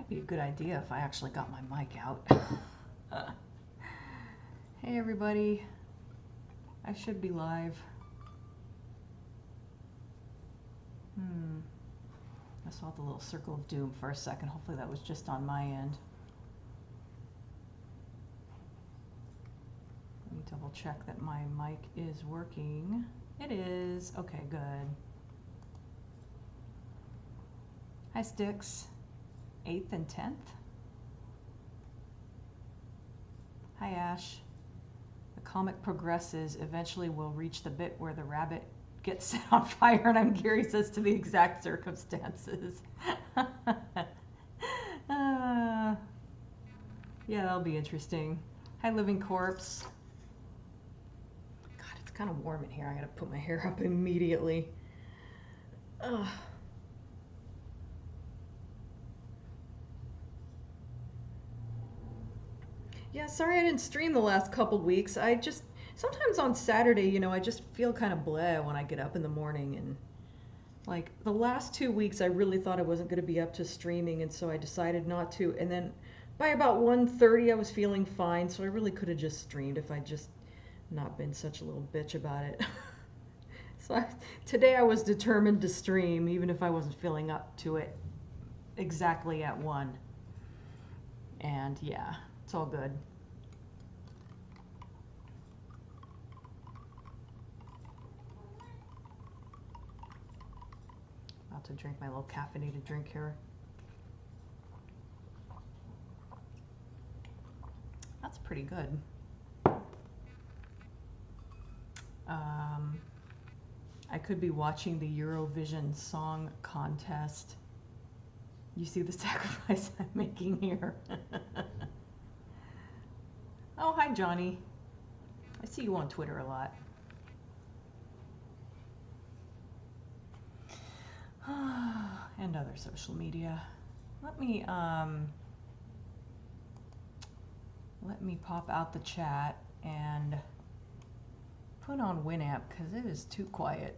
Might be a good idea if I actually got my mic out. Hey everybody, I should be live. I saw the little circle of doom for a second. Hopefully that was just on my end. Let me double check that my mic is working. It is. Okay, good. Hi Sticks. 8th and 10th. Hi Ash. The comic progresses. Eventually we'll reach the bit where the rabbit gets set on fire, and I'm curious as to the exact circumstances. Yeah, that'll be interesting. Hi Living Corpse. God, it's kind of warm in here. I gotta put my hair up immediately. Ugh. Yeah, sorry I didn't stream the last couple weeks. Sometimes on Saturday, you know, I just feel kind of bleh when I get up in the morning. And like the last 2 weeks, I really thought I wasn't going to be up to streaming, and so I decided not to. And then by about 1:30, I was feeling fine, so I really could have just streamed if I'd just not been such a little bitch about it. Today I was determined to stream, even if I wasn't feeling up to it exactly at 1. And yeah, it's all good. About to drink my little caffeinated drink here. That's pretty good. I could be watching the Eurovision Song Contest. You see the sacrifice I'm making here. Oh, hi Johnny. I see you on Twitter a lot. And other social media. Let me pop out the chat and put on Winamp because it is too quiet.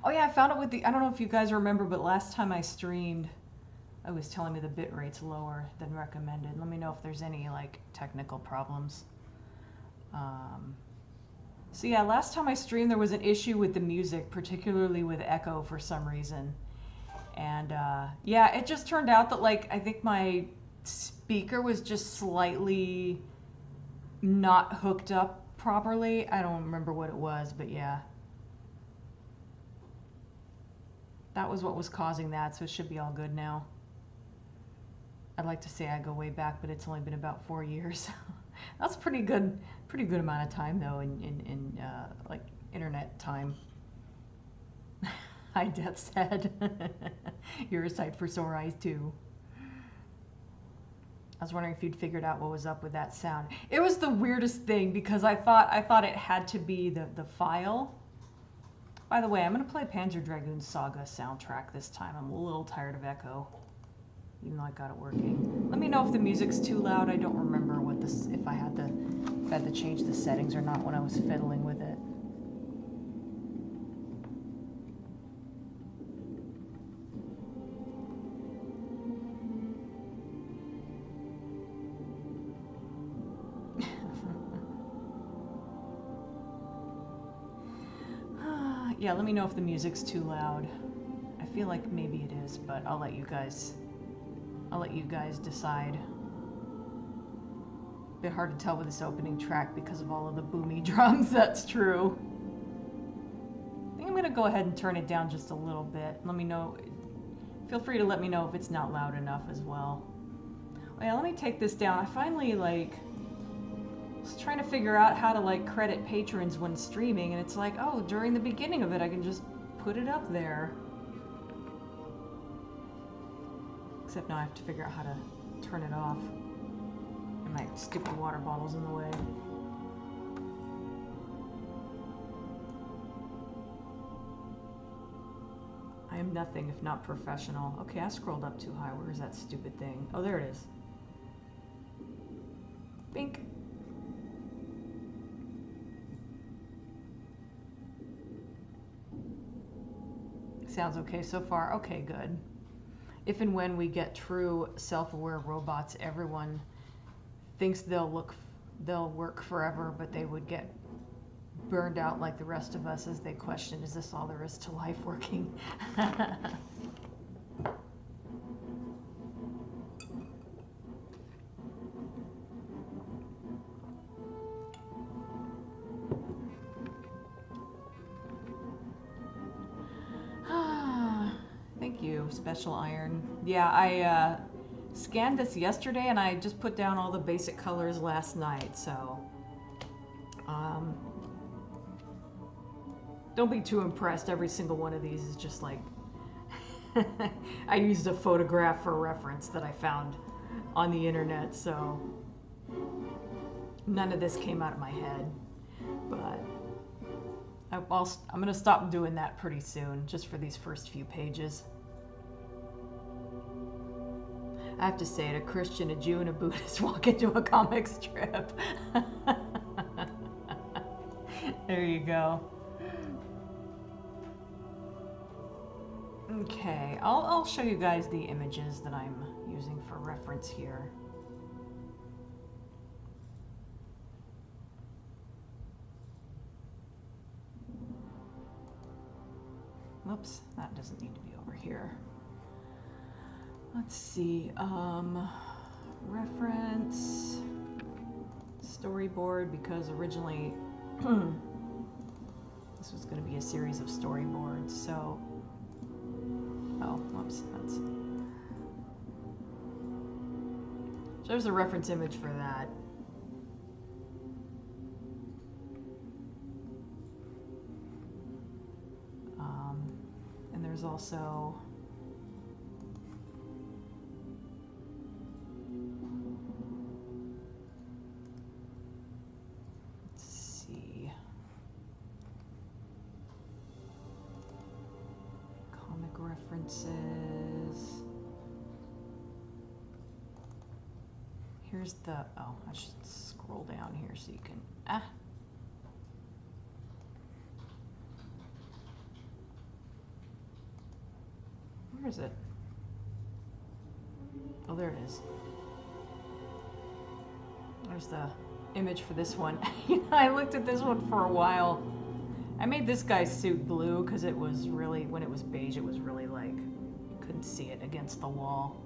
Oh yeah, I found it with the, I don't know if you guys remember, but last time I streamed, it was telling me the bit rate's lower than recommended. Let me know if there's any like technical problems. So yeah, last time I streamed there was an issue with the music, particularly with echo for some reason. And yeah, it just turned out that like I think my speaker was just slightly not hooked up properly. I don't remember what it was, but yeah. That was what was causing that, so it should be all good now. I'd like to say I go way back, but it's only been about 4 years. That's pretty good amount of time though in like internet time. Hi, Death's Head. You're a sight for sore eyes too. I was wondering if you'd figured out what was up with that sound. It was the weirdest thing because I thought it had to be the file. By the way, I'm going to play Panzer Dragoon Saga soundtrack this time. I'm a little tired of echo, even though I got it working. Let me know if the music's too loud. I don't remember what this, if I had to change the settings or not when I was fiddling with it. Yeah, let me know if the music's too loud. I feel like maybe it is, but I'll let you guys decide. Bit hard to tell with this opening track because of all of the boomy drums. That's true. I think I'm gonna go ahead and turn it down just a little bit. Let me know. Feel free to let me know if it's not loud enough as well. Oh yeah, let me take this down. I finally was trying to figure out how to like credit patrons when streaming, and it's like, oh, during the beginning of it I can just put it up there. Except now I have to figure out how to turn it off. And my stupid water bottle's in the way. I am nothing if not professional. Okay, I scrolled up too high. Where is that stupid thing? Oh, there it is. Bink. sounds okay so far. Okay, good. If and when we get true self-aware robots, everyone thinks they'll work forever, but they would get burned out like the rest of us as they question, is this all there is to life working? Thank you, Special Iron. Yeah, I scanned this yesterday and I just put down all the basic colors last night, so don't be too impressed. Every single one of these is just like I used a photograph for reference that I found on the internet, so none of this came out of my head. But I'm going to stop doing that pretty soon, just for these first few pages. I have to say it, a Christian, a Jew, and a Buddhist walk into a comic strip. There you go. Okay, I'll show you guys the images that I'm using for reference here. Whoops, that doesn't need to be over here. Let's see, reference, storyboard, because originally this was going to be a series of storyboards, so, oh, whoops, so there's a reference image for that. And there's also references. Here's the, oh, I should scroll down here so you can, where is it? Oh, there it is. There's the image for this one. You know, I looked at this one for a while. I made this guy's suit blue because it was really, when it was beige, it was really like, you couldn't see it against the wall.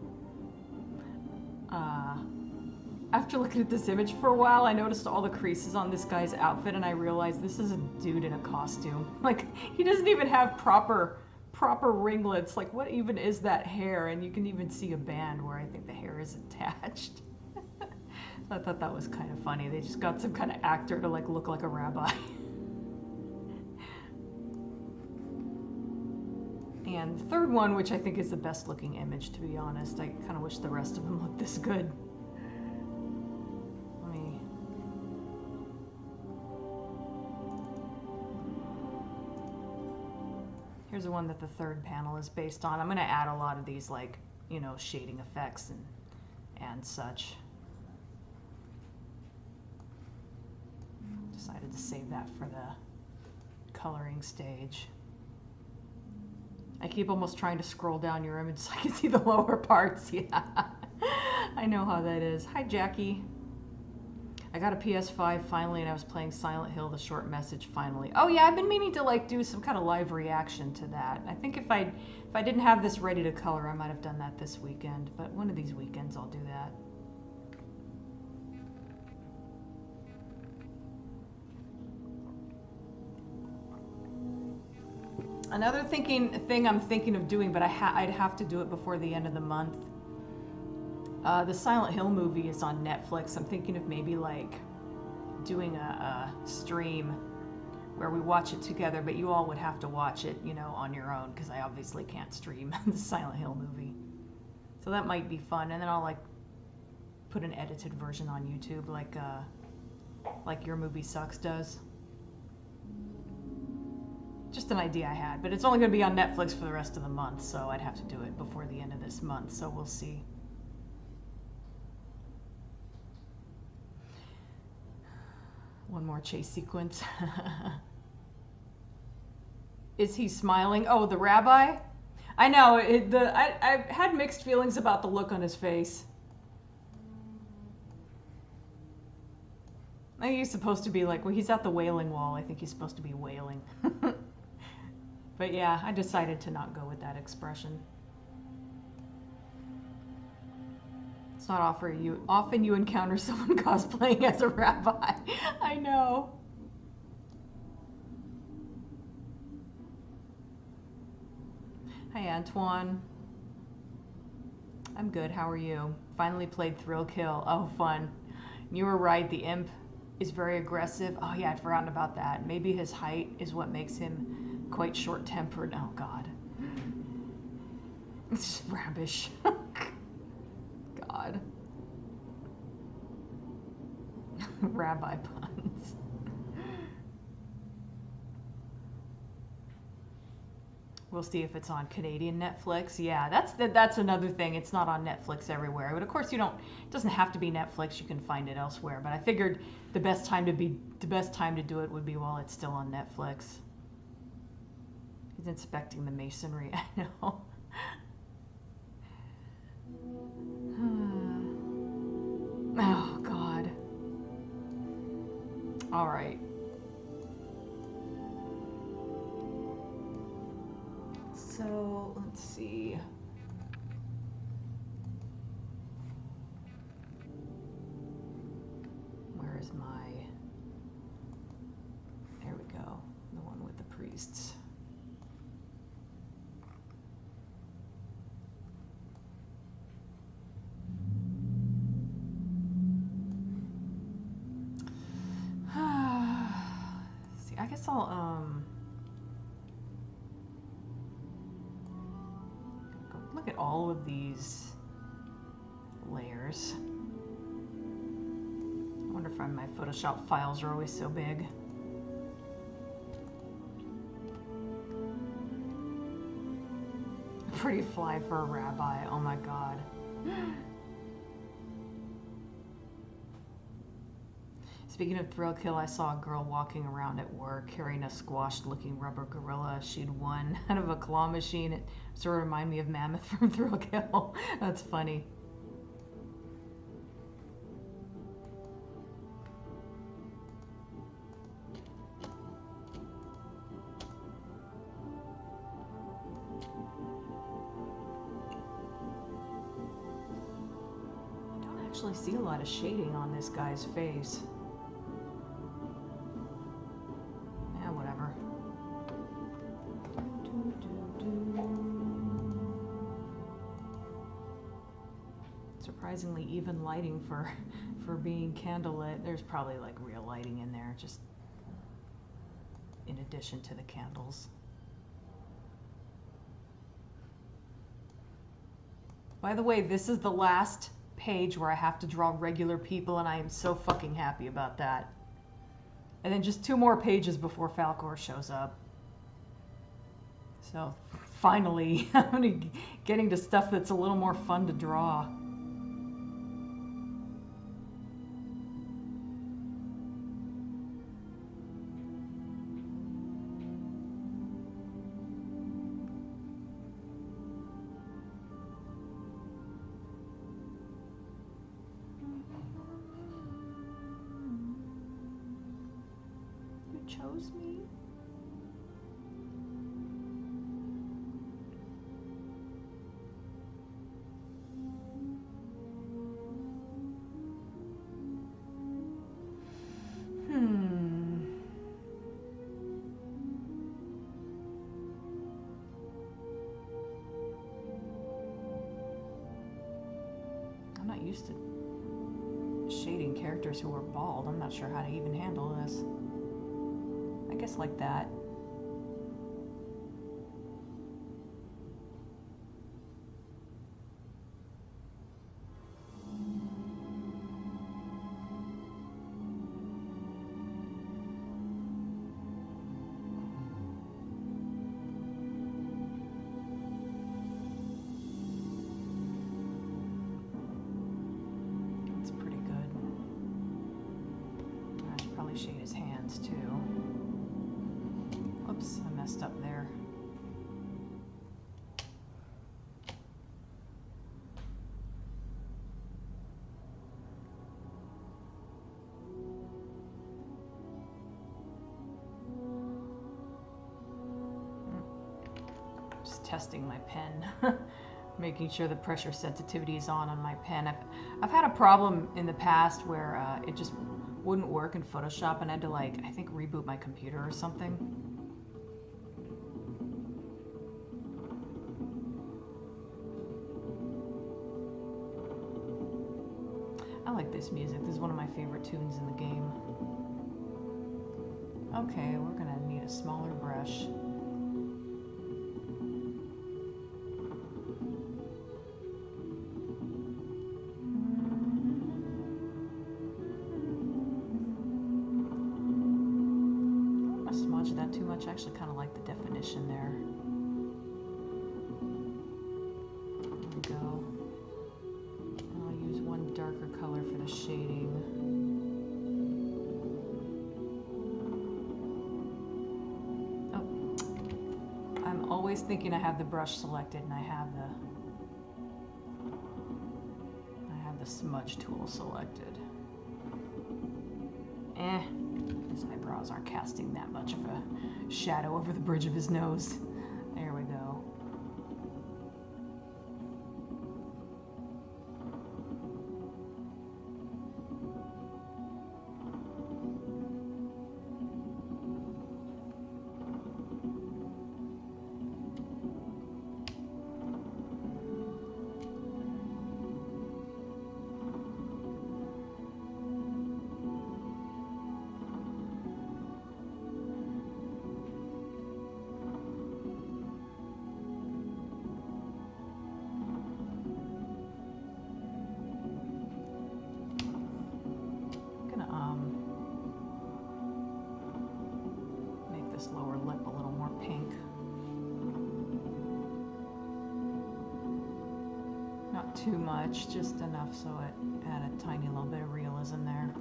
After looking at this image for a while, I noticed all the creases on this guy's outfit and I realized this is a dude in a costume. Like, he doesn't even have proper ringlets. Like, what even is that hair? And you can even see a band where I think the hair is attached. So I thought that was kind of funny. They just got some kind of actor to like look like a rabbi. And the third one, which I think is the best looking image, to be honest. I kind of wish the rest of them looked this good. Let me... Here's the one that the third panel is based on. I'm going to add a lot of these, like, you know, shading effects and such. Decided to save that for the coloring stage. I keep almost trying to scroll down your image so I can see the lower parts. Yeah, I know how that is. Hi, Jackie. I got a PS5 finally, and I was playing Silent Hill, the short message finally. Oh yeah, I've been meaning to like do some kind of live reaction to that. I think if I didn't have this ready to color, I might have done that this weekend, but one of these weekends I'll do that. Another thing I'm thinking of doing, but I'd have to do it before the end of the month. The Silent Hill movie is on Netflix. I'm thinking of maybe like doing a stream where we watch it together, but you all would have to watch it, you know, on your own, because I obviously can't stream the Silent Hill movie. So that might be fun, and then I'll like put an edited version on YouTube, like Your Movie Sucks does. Just an idea I had, but it's only going to be on Netflix for the rest of the month, so I'd have to do it before the end of this month, so we'll see. One more chase sequence. Is he smiling? Oh, the rabbi? I know. I had mixed feelings about the look on his face. I think he's supposed to be like, well, he's at the Wailing Wall. I think he's supposed to be wailing. But yeah, I decided to not go with that expression. It's not often you encounter someone cosplaying as a rabbi. I know. Hi, Antoine. I'm good. How are you? Finally played Thrill Kill. Oh, fun. You were right. The imp is very aggressive. Oh, yeah, I'd forgotten about that. Maybe his height is what makes him quite short-tempered. Oh, God. It's just rubbish. God. Rabbi puns. We'll see if it's on Canadian Netflix. Yeah, that's another thing. It's not on Netflix everywhere. But of course, it doesn't have to be Netflix. You can find it elsewhere. But I figured the best time to do it would be while it's still on Netflix. He's inspecting the masonry. I know. Oh, God. All right. So, let's see. Where is my... There we go. The one with the priests. See, I guess I'll, look at all of these layers. I wonder if my Photoshop files are always so big. Pretty fly for a rabbi. Oh my God. Speaking of Thrill Kill, I saw a girl walking around at work carrying a squashed-looking rubber gorilla she'd won out of a claw machine. It sort of reminded me of Mammoth from Thrill Kill. That's funny. I don't actually see a lot of shading on this guy's face. Surprisingly even lighting for being candlelit. There's probably like real lighting in there, just in addition to the candles. By the way, this is the last page where I have to draw regular people, and I am so fucking happy about that. And then just 2 more pages before Falcor shows up. So finally, I'm getting to stuff that's a little more fun to draw. Chose me? I'm not used to shading characters who are bald. I'm not sure how to even handle this. I guess like that. That's pretty good. I should probably shade his hands too. Oops, I messed up there. Just testing my pen. Making sure the pressure sensitivity is on my pen. I've had a problem in the past where it just wouldn't work in Photoshop and I had to, like, I think reboot my computer or something. I like this music. This is one of my favorite tunes in the game. Okay, we're gonna need a smaller brush. That too much. I actually kind of like the definition there. There we go. I'll use one darker color for the shading. Oh, I'm always thinking I have the brush selected and I have the smudge tool selected. His eyebrows aren't casting that much of a shadow over the bridge of his nose. There we go. Lower lip a little more pink. Not too much, just enough so it add a tiny little bit of realism there.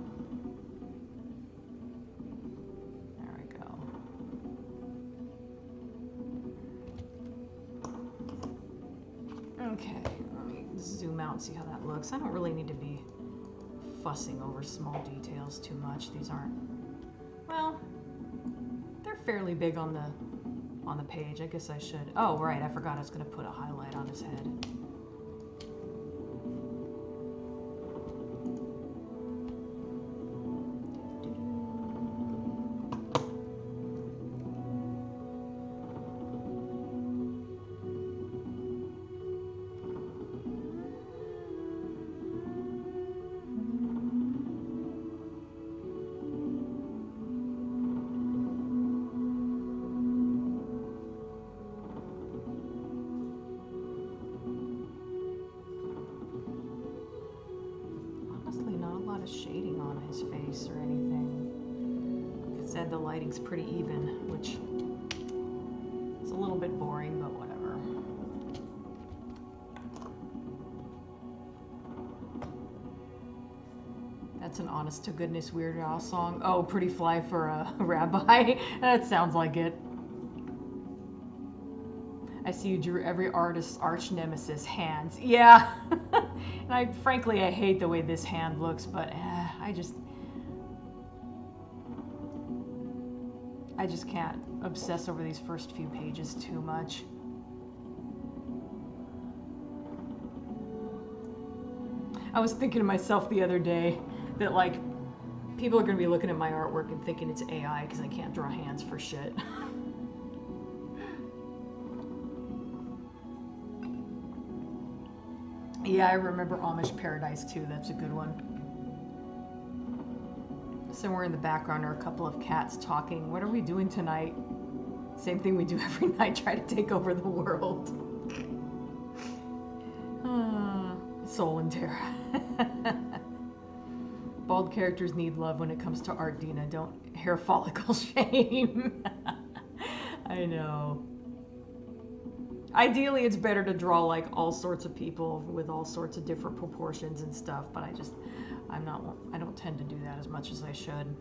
There we go. Okay, let me zoom out and see how that looks. I don't really need to be fussing over small details too much. These aren't, well, fairly big on the page. I guess I should. Oh, right, I forgot I was going to put a highlight on his head. Shading on his face or anything. Like I said, the lighting's pretty even, which is a little bit boring, but whatever. That's an honest to goodness Weird Al song. Oh, Pretty Fly for a Rabbi. That sounds like it. I see you drew every artist's arch nemesis, hands. Yeah. And frankly, I hate the way this hand looks, but I just can't obsess over these first few pages too much. I was thinking to myself the other day that, like, people are going to be looking at my artwork and thinking it's AI because I can't draw hands for shit. Yeah, I remember Amish Paradise too. That's a good one. Somewhere in the background are a couple of cats talking. What are we doing tonight? Same thing we do every night, try to take over the world. Soul and Terra. Bald characters need love when it comes to art, Dina. Don't hair follicle shame. I know. Ideally, it's better to draw like all sorts of people with all sorts of different proportions and stuff, but I don't tend to do that as much as I should.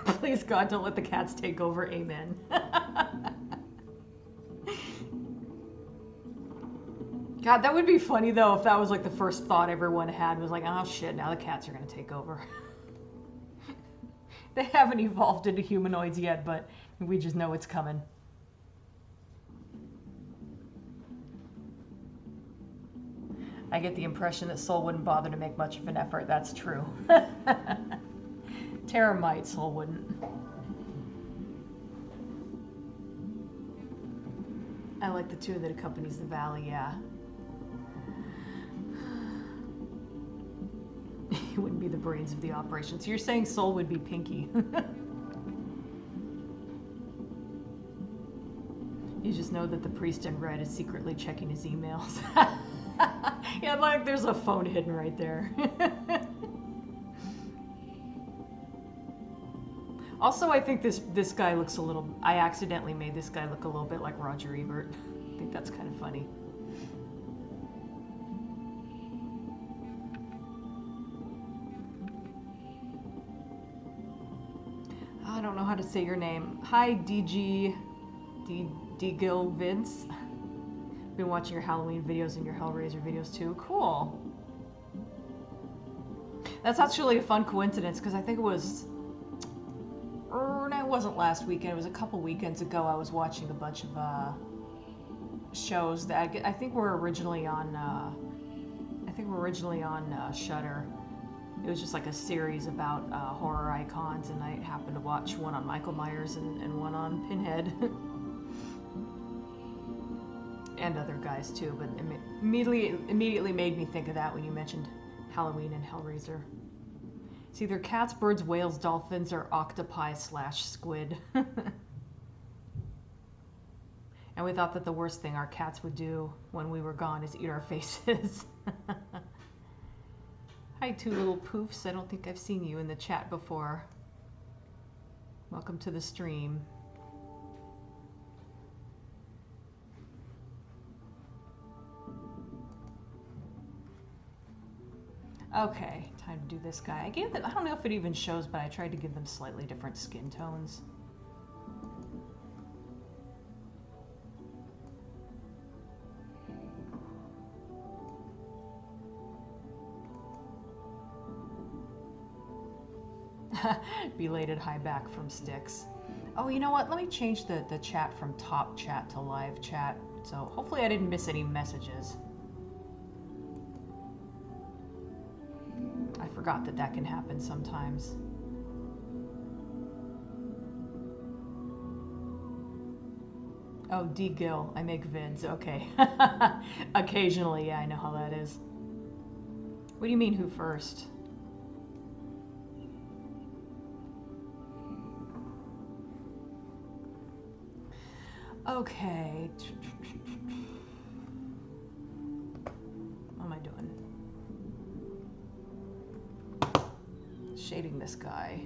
Please God, don't let the cats take over. Amen. God, that would be funny though if that was like the first thought everyone had was like, oh shit, now the cats are gonna take over. They haven't evolved into humanoids yet, but we just know it's coming. I get the impression that Soul wouldn't bother to make much of an effort. That's true. Terra might, Soul wouldn't. I like the tune that accompanies the valley, yeah. He wouldn't be the brains of the operation. So you're saying Soul would be Pinky. You just know that the priest in red is secretly checking his emails. Yeah, like there's a phone hidden right there. Also, I think this guy looks a little... I accidentally made this guy look a little bit like Roger Ebert. I think that's kind of funny. I don't know how to say your name. Hi, DGil Vince. Been watching your Halloween videos and your Hellraiser videos too. Cool. That's actually a fun coincidence because I think it was... no, it wasn't last weekend. It was a couple weekends ago. I was watching a bunch of shows that I think were originally on. Shudder. It was just like a series about horror icons, and I happened to watch one on Michael Myers and one on Pinhead. And other guys too, but it immediately made me think of that when you mentioned Halloween and Hellraiser. It's either cats, birds, whales, dolphins, or octopi/squid. And we thought that the worst thing our cats would do when we were gone is eat our faces. Hi, two little poofs. I don't think I've seen you in the chat before. Welcome to the stream. Okay, time to do this guy. I gave them, I don't know if it even shows, but I tried to give them slightly different skin tones. Belated high back from Styx. Oh, you know what? Let me change the chat from top chat to live chat. So hopefully I didn't miss any messages. I forgot that can happen sometimes. Oh, D-Gill. I make vids. Okay. Occasionally, yeah, I know how that is. What do you mean, who first? Okay. What am I doing? Shading this guy.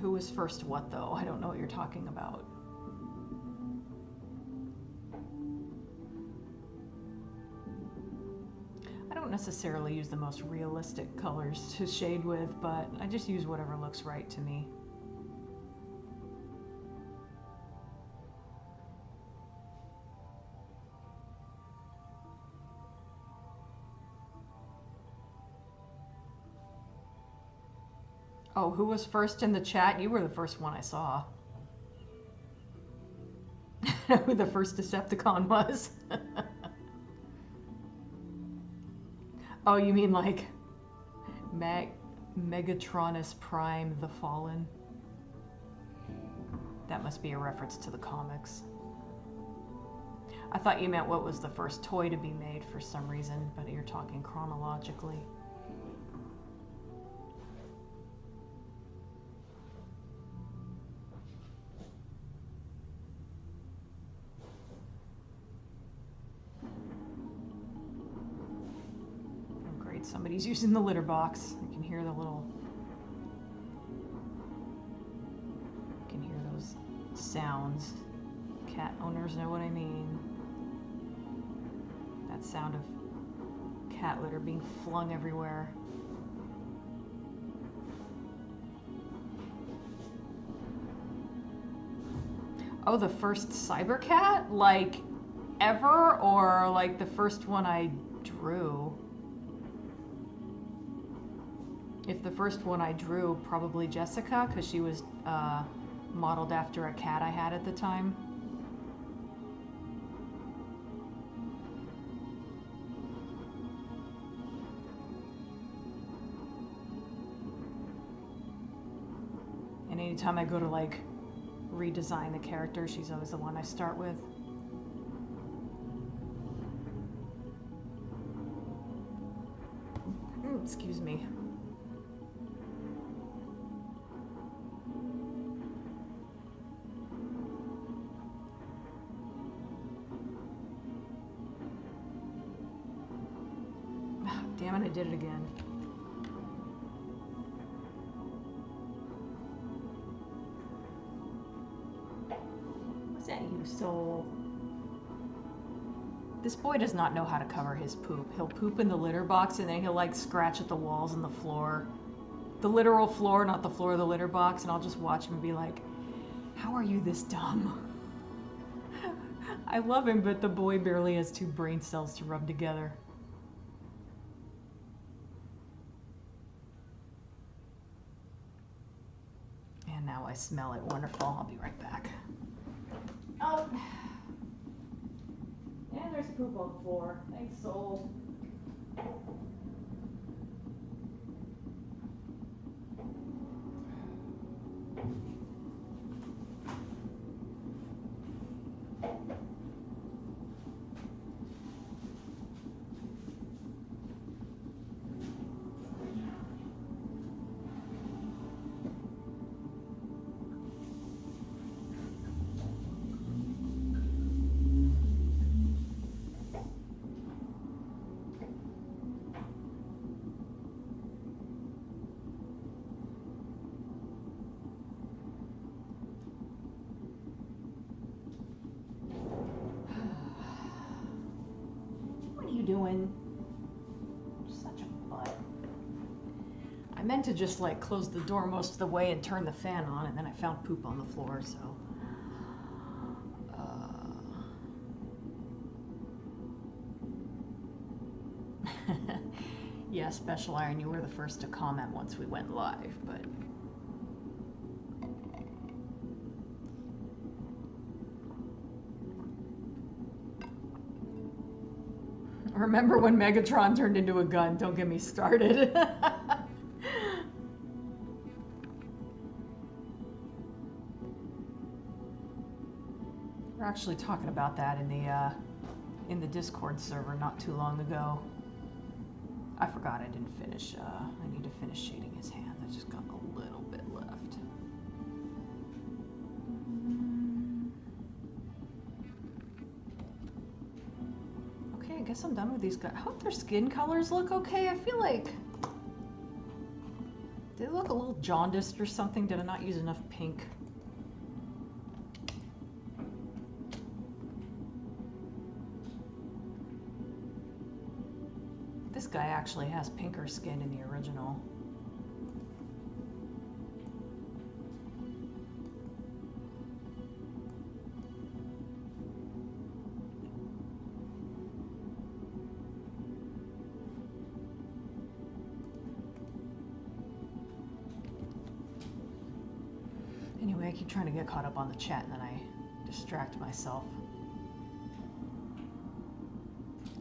Who was first what, though? I don't know what you're talking about. I don't necessarily use the most realistic colors to shade with, but I just use whatever looks right to me. Oh, who was first in the chat? You were the first one I saw. Who the first Decepticon was? Oh, you mean like Megatronus Prime the Fallen? That must be a reference to the comics. I thought you meant what was the first toy to be made for some reason, but you're talking chronologically. Somebody's using the litter box. I can hear the little... I can hear those sounds. Cat owners know what I mean. That sound of cat litter being flung everywhere. Oh, the first Cybercat? Like, ever? Or, like, the first one I drew? If the first one I drew, probably Jessica, because she was modeled after a cat I had at the time. And anytime I go to, like, redesign the character, she's always the one I start with. Excuse me. Damn it, I did it again. What's that, you soul? This boy does not know how to cover his poop. He'll poop in the litter box and then he'll like scratch at the walls and the floor. The literal floor, not the floor of the litter box, and I'll just watch him and be like, how are you this dumb? I love him, but the boy barely has 2 brain cells to rub together. And now I smell it. Wonderful. I'll be right back. Oh. And there's poop on the floor. Thanks, soul. Doing such a butt. I meant to just like close the door most of the way and turn the fan on, and then I found poop on the floor, so yeah, Special Iron, you were the first to comment once we went live, but remember when Megatron turned into a gun? Don't get me started. We're actually talking about that in the Discord server not too long ago. I forgot I didn't finish. I need to finish shading his hands. I just got a little bit left. Okay, I guess I'm done with these guys. I hope their skin colors look okay. I feel like they look a little jaundiced or something. Did I not use enough pink? This guy actually has pinker skin in the original. Anyway, I keep trying to get caught up on the chat and then I distract myself.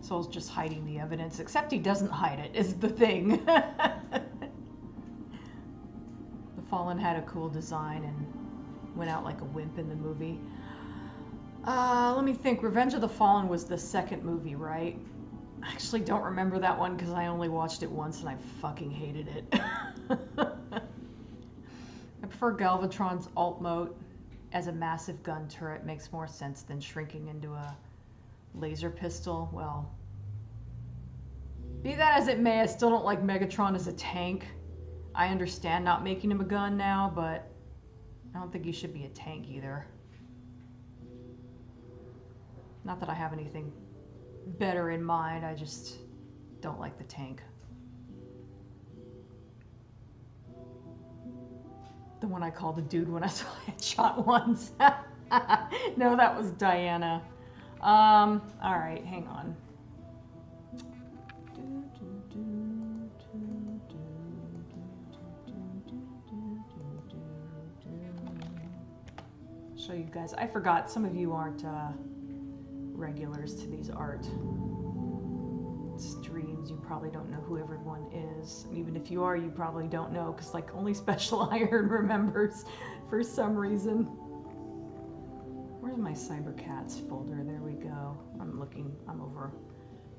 Soul's just hiding the evidence, except he doesn't hide it, is the thing. The Fallen had a cool design and went out like a wimp in the movie. Let me think. Revenge of the Fallen was the second movie, right? I actually don't remember that one because I only watched it once and I fucking hated it. I prefer Galvatron's alt mode as a massive gun turret. Makes more sense than shrinking into a laser pistol. Well, be that as it may, I still don't like Megatron as a tank. I understand not making him a gun now, but I don't think he should be a tank either. Not that I have anything better in mind, I just don't like the tank. The one I called a dude when I saw it shot once. No, that was Diana. All right, hang on. Show you guys. I forgot some of you aren't regulars to these art streams. You probably don't know who everyone is. And even if you are, you probably don't know because like only Special Iron remembers for some reason. Where's my Cybercats folder? There we go. I'm over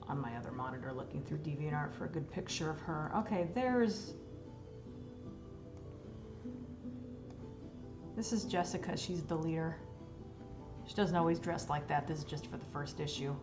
on my other monitor looking through DeviantArt for a good picture of her. Okay, this is Jessica. She's the leader. She doesn't always dress like that. This is just for the first issue.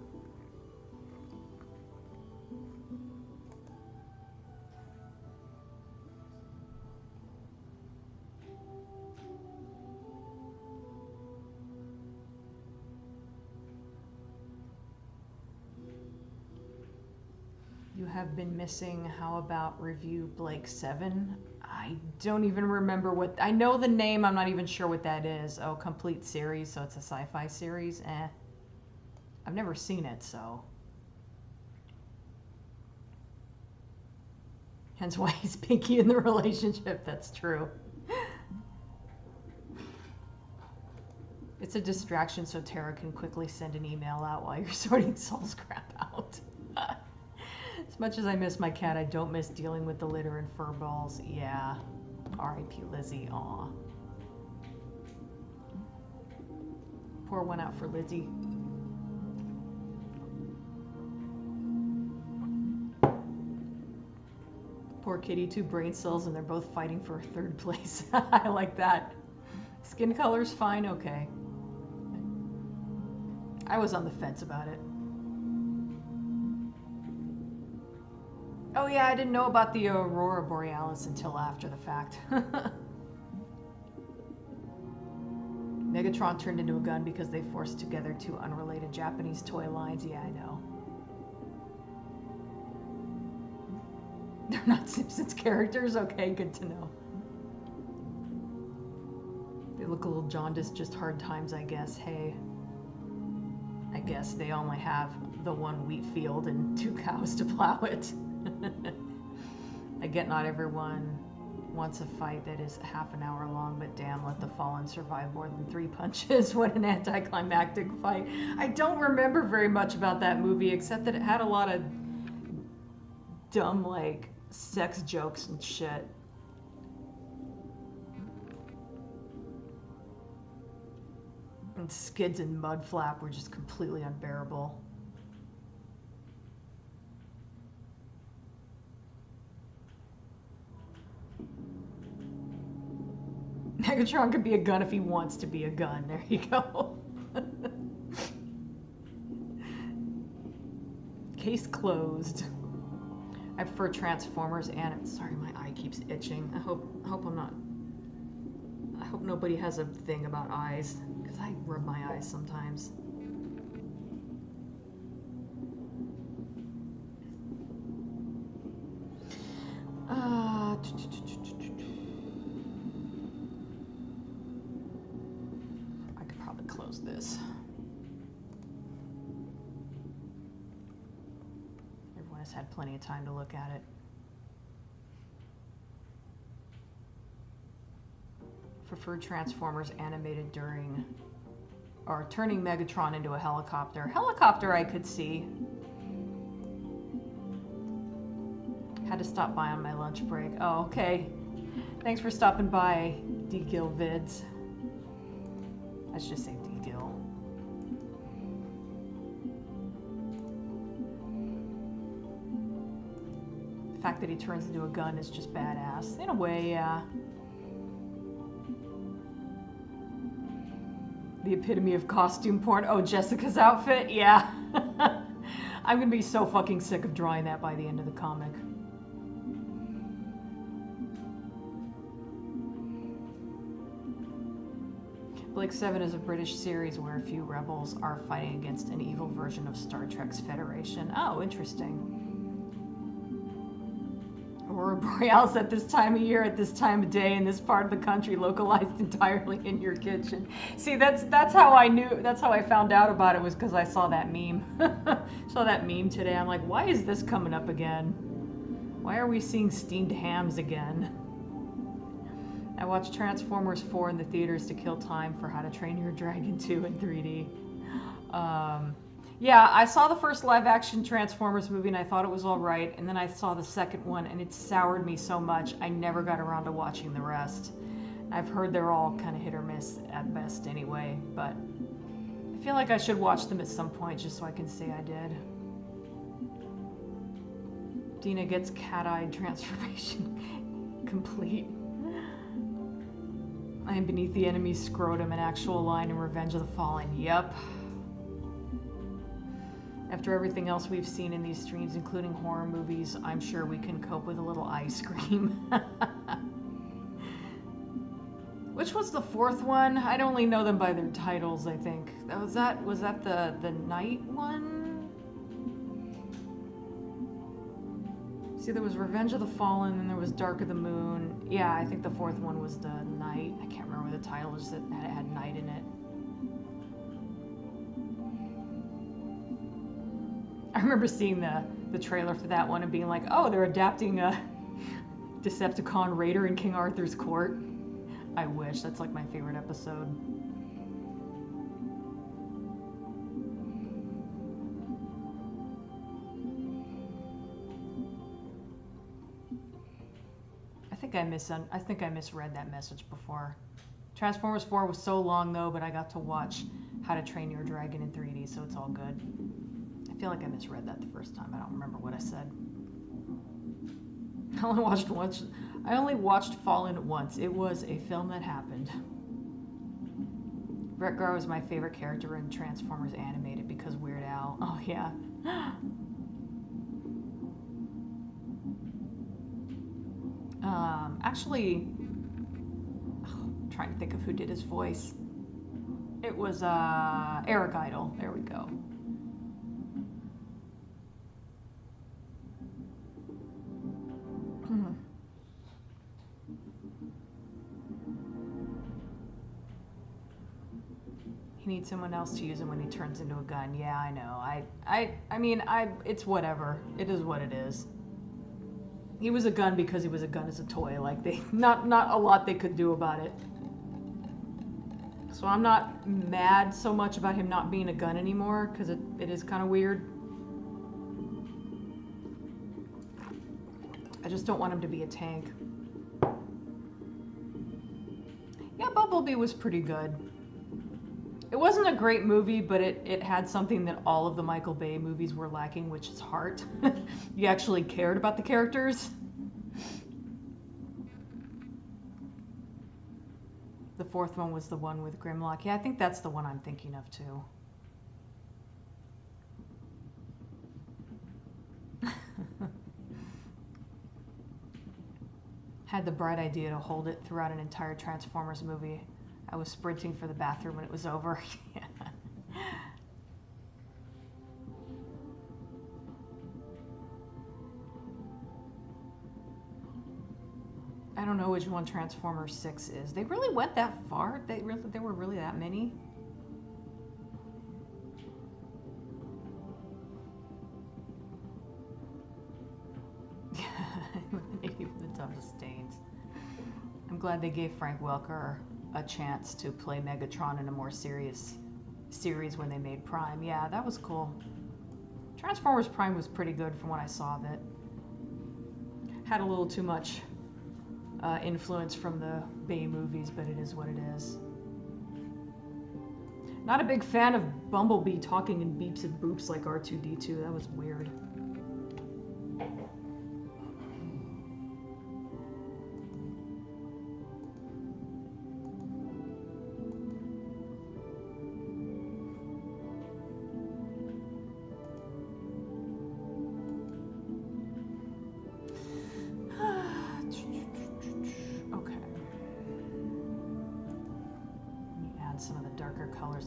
You have been missing. How about review Blake 7? I don't even remember what... I know the name, I'm not even sure what that is. Oh, complete series, so it's a sci-fi series? Eh. I've never seen it, so... Hence why he's Pinky in the relationship, that's true. It's a distraction so Tara can quickly send an email out while you're sorting Saul's crap out. As much as I miss my cat, I don't miss dealing with the litter and fur balls. Yeah. R.I.P. Lizzie. Aw. Pour one out for Lizzie. Poor kitty, 2 brain cells, and they're both fighting for 3rd place. I like that. Skin color's fine, okay. I was on the fence about it. Oh yeah, I didn't know about the Aurora Borealis until after the fact. Megatron turned into a gun because they forced together 2 unrelated Japanese toy lines. Yeah, I know. They're not Simpsons characters? Okay, good to know. They look a little jaundiced, just hard times, I guess. Hey, I guess they only have the 1 wheat field and 2 cows to plow it. I get not everyone wants a fight that is half an hour long, but damn, let the Fallen survive more than 3 punches. What an anticlimactic fight. I don't remember very much about that movie, except that it had a lot of dumb, like, sex jokes and shit. And Skids and Mudflap were just completely unbearable. Megatron could be a gun if he wants to be a gun. There you go. Case closed. I prefer Transformers and... Sorry, my eye keeps itching. I hope I'm not... I hope nobody has a thing about eyes, because I rub my eyes sometimes. I could probably close this. Everyone has had plenty of time to look at it. Preferred Transformers animated during or turning Megatron into a helicopter. Helicopter I could see. Had to stop by on my lunch break. Oh, okay. Thanks for stopping by, D-Gill Vids. I should just say D-Gill. The fact that he turns into a gun is just badass. In a way, yeah. The epitome of costume porn. Oh, Jessica's outfit? Yeah. I'm gonna be so fucking sick of drawing that by the end of the comic. Blake 7 is a British series where a few rebels are fighting against an evil version of Star Trek's Federation. Oh, interesting. Aurora Borealis at this time of year, at this time of day, in this part of the country, localized entirely in your kitchen. See, that's how I knew. That's how I found out about it, was because I saw that meme. Saw that meme today. I'm like, why is this coming up again? Why are we seeing steamed hams again? I watched Transformers 4 in the theaters to kill time for How to Train Your Dragon 2 in 3D. Yeah, I saw the first live-action Transformers movie and I thought it was all right, and then I saw the second one and it soured me so much I never got around to watching the rest. I've heard they're all kind of hit or miss at best anyway, but I feel like I should watch them at some point just so I can say I did. Dina gets cat-eyed transformation complete. I am beneath the enemy's scrotum, an actual line in Revenge of the Fallen. Yep. After everything else we've seen in these streams, including horror movies, I'm sure we can cope with a little ice cream. Which was the fourth one? I'd only know them by their titles, I think. Was that the night one? See, there was Revenge of the Fallen, and there was Dark of the Moon. Yeah, I think the fourth one was the night. I can't remember the title, just that it had night in it. I remember seeing the trailer for that one and being like, oh, they're adapting Decepticon Raider in King Arthur's Court. I wish. That's like my favorite episode. I think I misread that message before. Transformers 4 was so long though, but I got to watch How to Train Your Dragon in 3D, so it's all good. I feel like I misread that the first time. I don't remember what I said. I only watched Fallen once. It was a film that happened. Wreck-Gar was my favorite character in Transformers Animated because Weird Al. Oh yeah. Actually, I'm trying to think of who did his voice. It was Eric Idle. There we go. He needs someone else to use him when he turns into a gun. Yeah, I know. I mean, it's whatever. It is what it is. He was a gun because he was a gun as a toy. Like, not a lot they could do about it. So I'm not mad so much about him not being a gun anymore, because it is kind of weird. I just don't want him to be a tank. Yeah, Bumblebee was pretty good. It wasn't a great movie, but it had something that all of the Michael Bay movies were lacking, which is heart. You actually cared about the characters. The fourth one was the one with Grimlock. Yeah, I think that's the one I'm thinking of too. Had the bright idea to hold it throughout an entire Transformers movie. I was sprinting for the bathroom when it was over. Yeah. I don't know which one Transformers 6 is. They really went that far? There were really that many? Even the toughest stains. I'm glad they gave Frank Welker a chance to play Megatron in a more serious series when they made Prime. Yeah, that was cool. Transformers Prime was pretty good from what I saw of it. Had a little too much influence from the Bay movies, but it is what it is. Not a big fan of Bumblebee talking in beeps and boops like R2-D2. That was weird.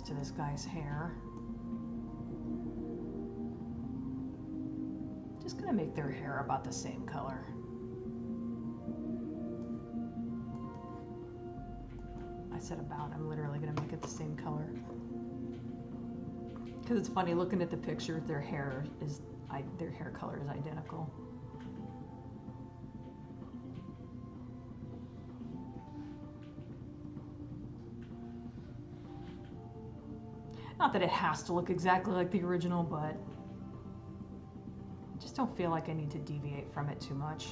To this guy's hair. Just gonna make their hair about the same color. said about, I'm literally going to make it the same color. Because it's funny, looking at the picture, their hair color is identical. Not that it has to look exactly like the original, but I just don't feel like I need to deviate from it too much.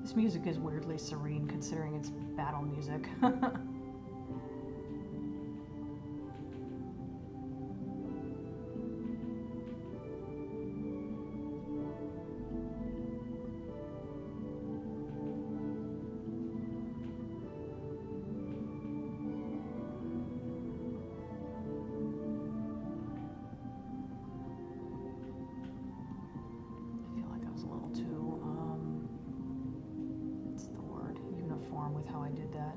This music is weirdly serene considering it's battle music. with how I did that.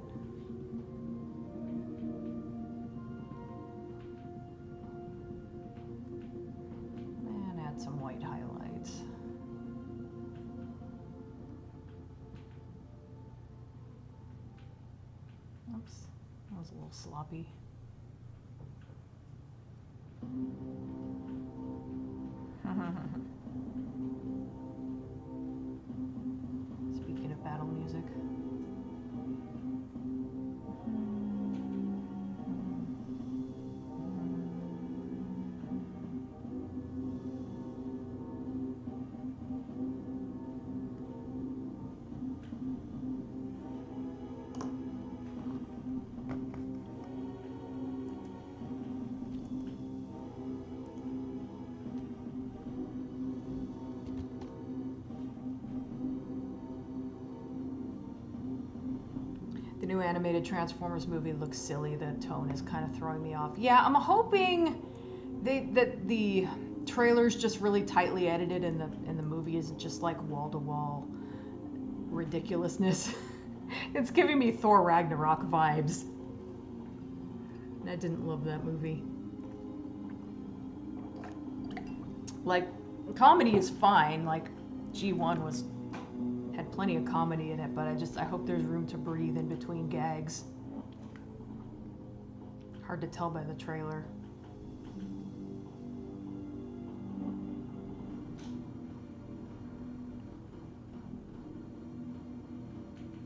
And add some white highlights. Oops, that was a little sloppy. Speaking of battle music. The new animated Transformers movie looks silly. The tone is kind of throwing me off. Yeah, I'm hoping that the trailer's just really tightly edited and the movie isn't just like wall-to-wall ridiculousness. It's giving me Thor Ragnarok vibes. And I didn't love that movie. Like, comedy is fine. Like, G1 had plenty of comedy in it, but I hope there's room to breathe in between gags. Hard to tell by the trailer.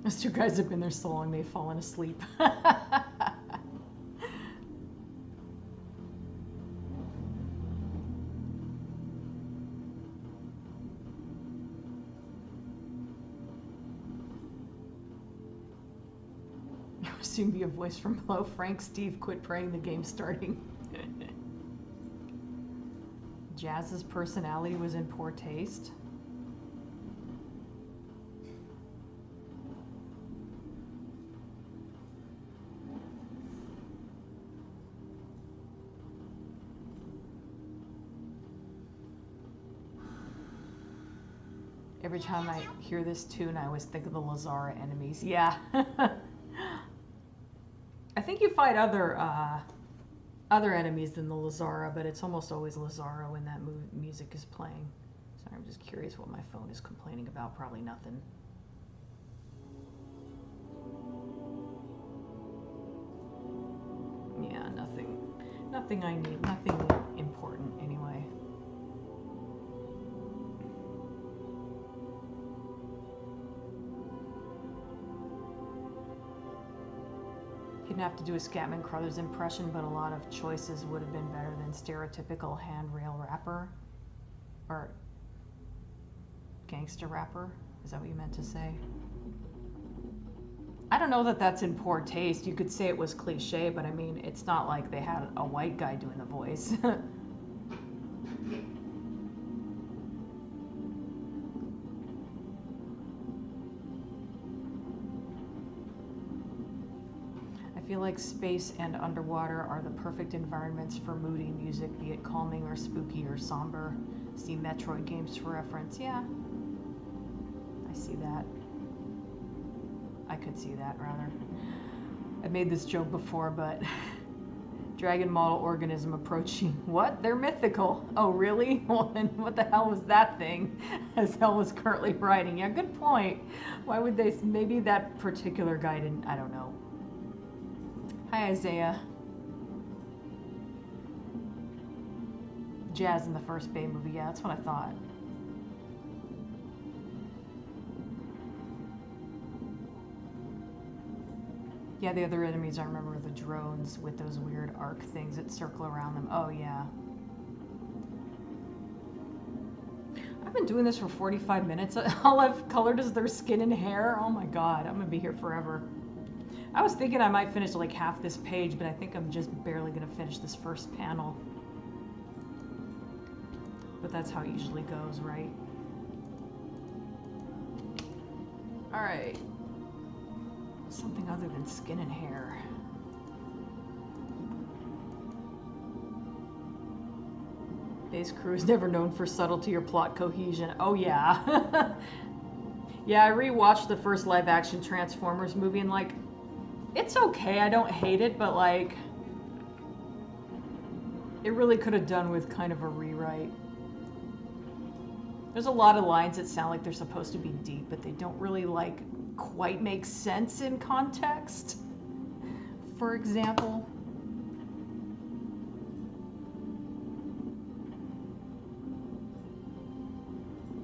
Those two guys have been there so long they've fallen asleep. Soon be a voice from below. Frank, Steve, quit praying, the game's starting. Jazz's personality was in poor taste. Every time I hear this tune, I always think of the Lazara enemies. Yeah. I think you fight other enemies than the Lazara, but it's almost always Lazara when that music is playing. Sorry, I'm just curious what my phone is complaining about. Probably nothing. Yeah, nothing. Nothing I need. Nothing important anyway. You'd have to do a Scatman Crothers impression, but a lot of choices would have been better than stereotypical handrail rapper or gangster rapper. Is that what you meant to say? I don't know that that's in poor taste. You could say it was cliche, but I mean, it's not like they had a white guy doing the voice. I feel like space and underwater are the perfect environments for moody music, be it calming or spooky or somber. See Metroid games for reference. Yeah, I see that. I could see that, rather. I've made this joke before, but dragon model organism approaching. What? They're mythical. Oh, really? Well, then what the hell was that thing? As hell was currently writing. Yeah, good point. Why would they? Maybe that particular guy didn't. I don't know. Hi, Isaiah. Jazz in the first Bay movie. Yeah, that's what I thought. Yeah, the other enemies I remember are the drones with those weird arc things that circle around them. Oh, yeah. I've been doing this for 45 minutes. All I've colored is their skin and hair. Oh my god, I'm gonna be here forever. I was thinking I might finish like half this page, but I think I'm just barely gonna finish this first panel. But that's how it usually goes, right? Alright. Something other than skin and hair. Base crew is never known for subtlety or plot cohesion. Oh yeah. Yeah, I rewatched the first live action Transformers movie and like, it's okay, I don't hate it, but like, it really could have done with kind of a rewrite. There's a lot of lines that sound like they're supposed to be deep, but they don't really like quite make sense in context. For example,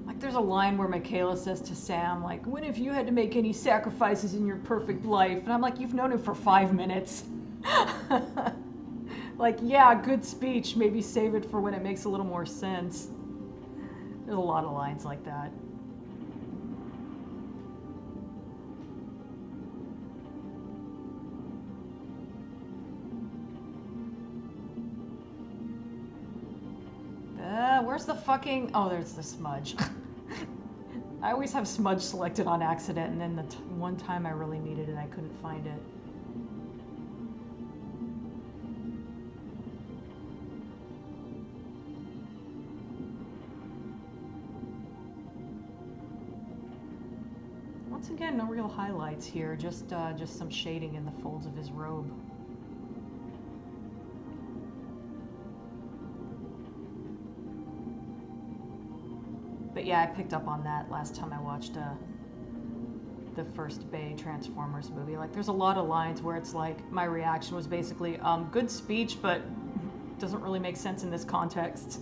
like there's a line where Michaela says to Sam, like, when have you had to make any sacrifices in your perfect life? And I'm like, you've known him for 5 minutes. Like, yeah, good speech, maybe save it for when it makes a little more sense. There's a lot of lines like that. Where's the fucking... Oh, there's the smudge. I always have smudge selected on accident, and then the one time I really needed it, I couldn't find it. Once again, no real highlights here, just some shading in the folds of his robe. But yeah, I picked up on that last time I watched the first Bay Transformers movie. Like, there's a lot of lines where it's like, my reaction was basically, good speech, but doesn't really make sense in this context.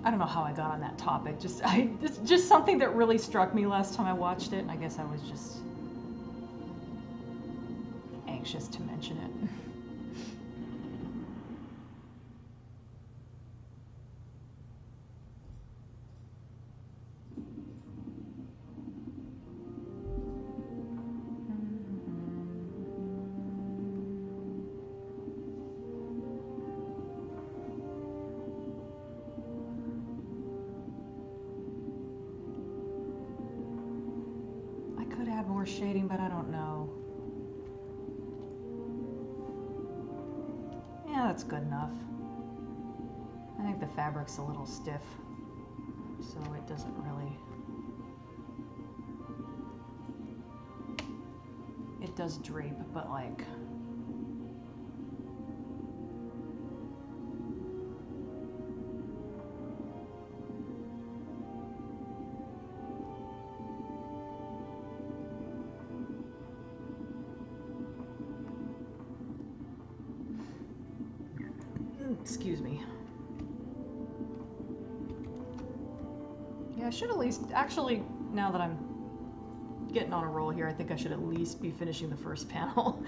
I don't know how I got on that topic. It's just something that really struck me last time I watched it, and I guess I was just anxious to mention it. More shading, but I don't know. Yeah, that's good enough. I think the fabric's a little stiff, so it doesn't really... It does drape, but like... Excuse me. Yeah, I should at least... Actually, now that I'm getting on a roll here, I think I should at least be finishing the first panel.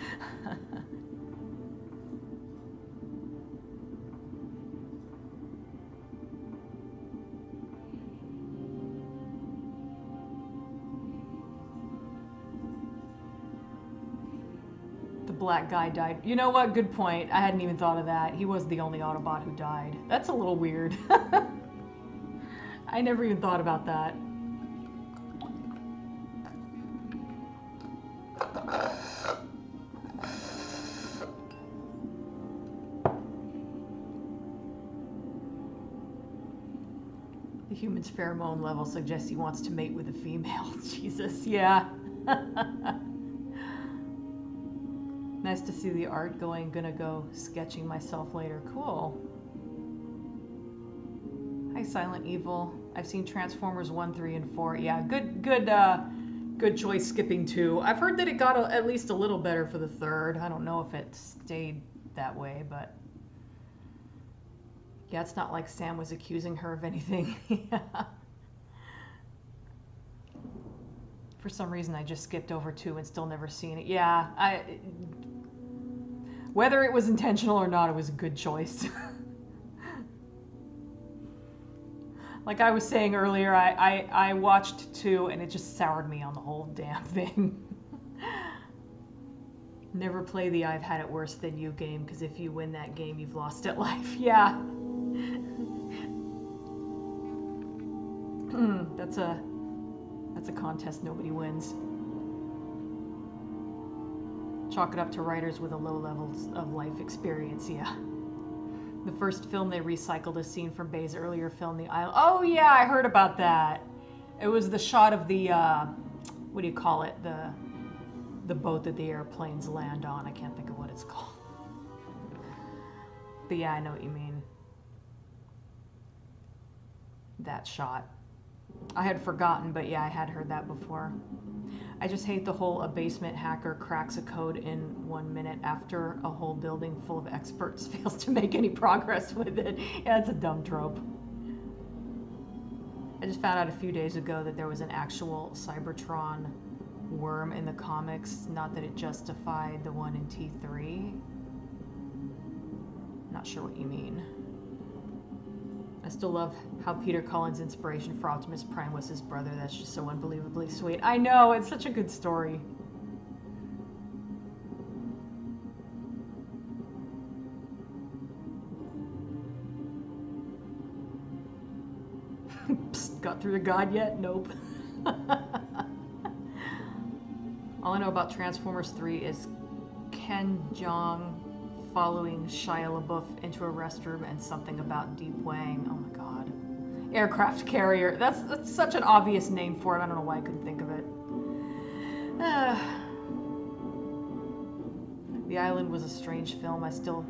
black guy died. You know what? Good point. I hadn't even thought of that. He was the only Autobot who died. That's a little weird. I never even thought about that. The human's pheromone level suggests he wants to mate with a female. Jesus, yeah. Nice to see the art going. Gonna go sketching myself later. Cool. Hi, Silent Evil. I've seen Transformers 1, 3, and 4. Yeah, good choice skipping 2. I've heard that it got at least a little better for the third. I don't know if it stayed that way, but... Yeah, it's not like Sam was accusing her of anything. Yeah. For some reason, I just skipped over 2 and still never seen it. Yeah, whether it was intentional or not, it was a good choice. Like I was saying earlier, I watched 2 and it just soured me on the whole damn thing. Never play the I've had it worse than you game, because if you win that game, you've lost at life. Yeah. That's a contest nobody wins. Chalk it up to writers with a low levels of life experience, yeah. The first film, they recycled a scene from Bay's earlier film, The Isle. Oh yeah, I heard about that. It was the shot of the, what do you call it? The boat that the airplanes land on. I can't think of what it's called. But yeah, I know what you mean. That shot. I had forgotten, but yeah, I had heard that before. I just hate the whole a basement hacker cracks a code in 1 minute after a whole building full of experts fails to make any progress with it. Yeah, it's a dumb trope. I just found out a few days ago that there was an actual Cybertron worm in the comics, not that it justified the one in T3. Not sure what you mean. I still love how Peter Cullen's inspiration for Optimus Prime was his brother. That's just so unbelievably sweet. I know, it's such a good story. Psst, got through to God yet? Nope. All I know about Transformers 3 is Ken Jeong following Shia LaBeouf into a restroom and something about Deep Wang. Oh my god. Aircraft carrier. That's such an obvious name for it. I don't know why I couldn't think of it. The Island was a strange film. I still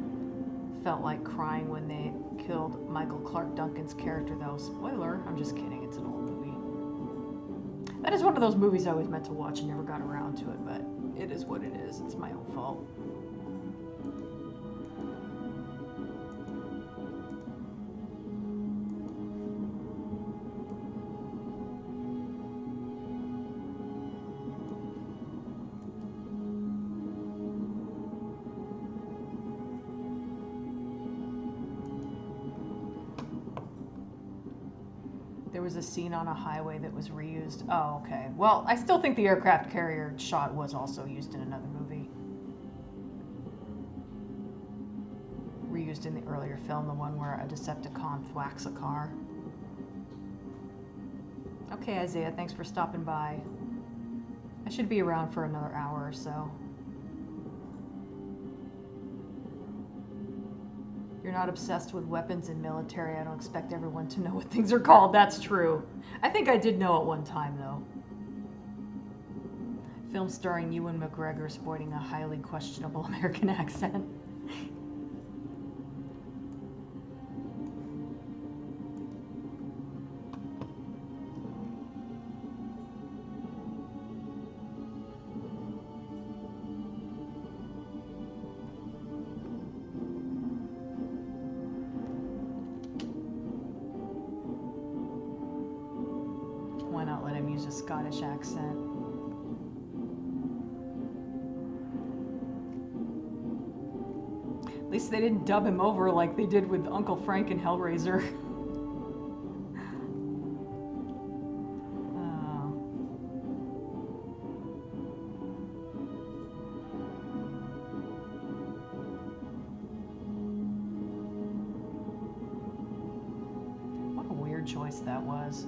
felt like crying when they killed Michael Clark Duncan's character, though. Spoiler. I'm just kidding. It's an old movie. That is one of those movies I always meant to watch and never got around to it, but it is what it is. It's my own fault. There was a scene on a highway that was reused. Oh, okay. Well, I still think the aircraft carrier shot was also used in another movie. Reused in the earlier film, the one where a Decepticon thwacks a car. Okay, Isaiah, thanks for stopping by. I should be around for another hour or so. You're not obsessed with weapons and military. I don't expect everyone to know what things are called. That's true. I think I did know at one time, though. Film starring Ewan McGregor sporting a highly questionable American accent. Why not let him use a Scottish accent? At least they didn't dub him over like they did with Uncle Frank in Hellraiser. choice that was.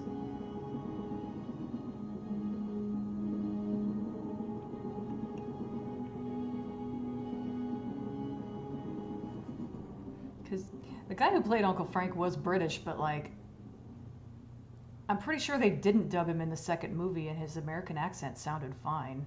Because the guy who played Uncle Frank was British, but like, I'm pretty sure they didn't dub him in the second movie and his American accent sounded fine.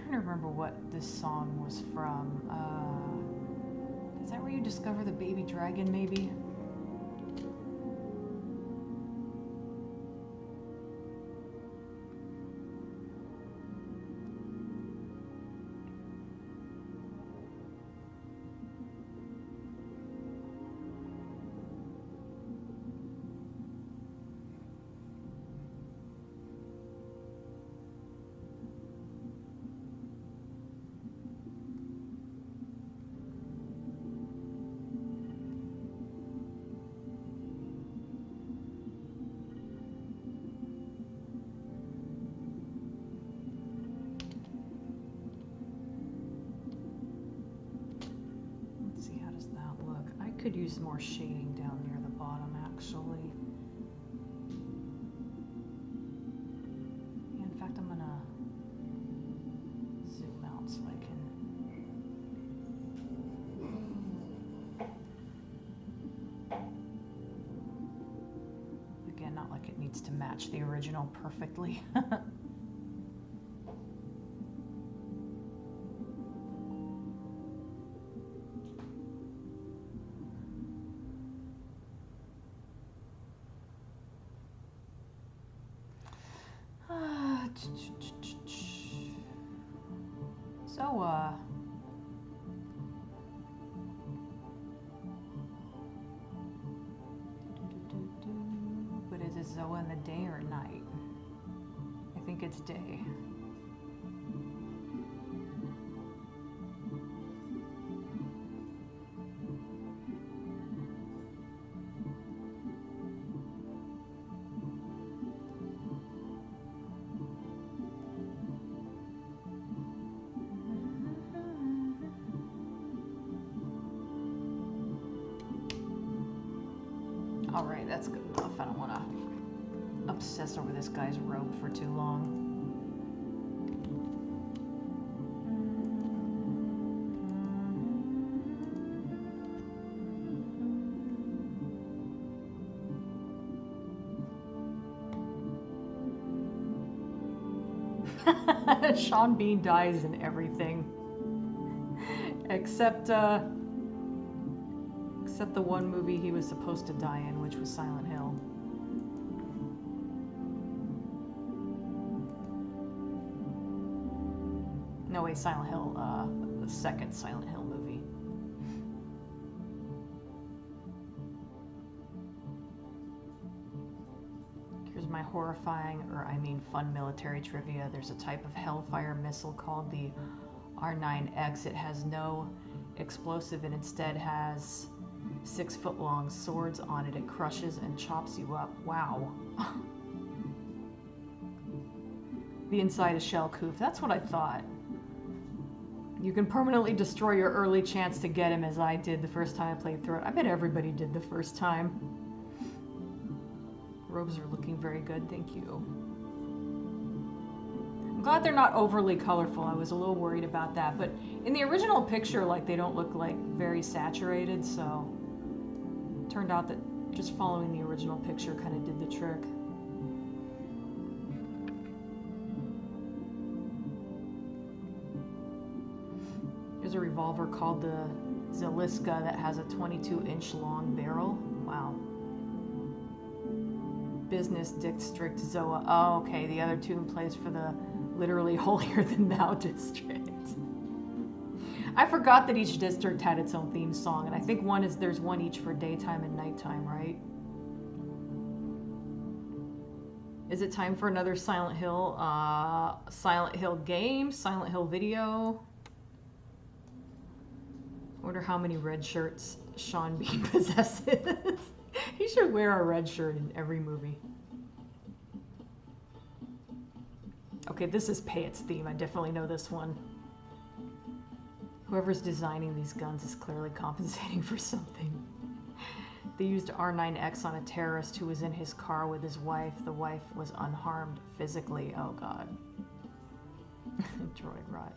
I remember what this song was from. Is that where you discover the baby dragon, maybe? Could use more shading down near the bottom, actually. Yeah, in fact, I'm gonna zoom out so I can. Again, not like it needs to match the original perfectly. So, but is it Zoa in the day or night? I think it's day. Alright, that's good enough. I don't want to obsess over this guy's robe for too long. Sean Bean dies in everything. Except the one movie he was supposed to die in, which was Silent Hill. No, wait, Silent Hill, the second Silent Hill movie. Here's my horrifying, or I mean fun military trivia. There's a type of Hellfire missile called the R9X. It has no explosive and instead has 6-foot-long swords on it. It crushes and chops you up. Wow. The inside is shell-proof. That's what I thought. You can permanently destroy your early chance to get him, as I did the first time I played through it. I bet everybody did the first time. Robes are looking very good, thank you. I'm glad they're not overly colorful. I was a little worried about that, but in the original picture, like, they don't look like very saturated, so it turned out that just following the original picture kind of did the trick. There's a revolver called the Zeliska that has a 22-inch long barrel. Wow. Business District Zoa. Oh, okay. The other two plays for the literally holier than thou district. I forgot that each district had its own theme song, and I think there's one each for daytime and nighttime, right? Is it time for another Silent Hill? Silent Hill game? Silent Hill video? I wonder how many red shirts Sean Bean possesses. He should wear a red shirt in every movie. Okay, this is Payet's theme. I definitely know this one. Whoever's designing these guns is clearly compensating for something. They used R9X on a terrorist who was in his car with his wife. The wife was unharmed physically. Oh, God. Droid rot.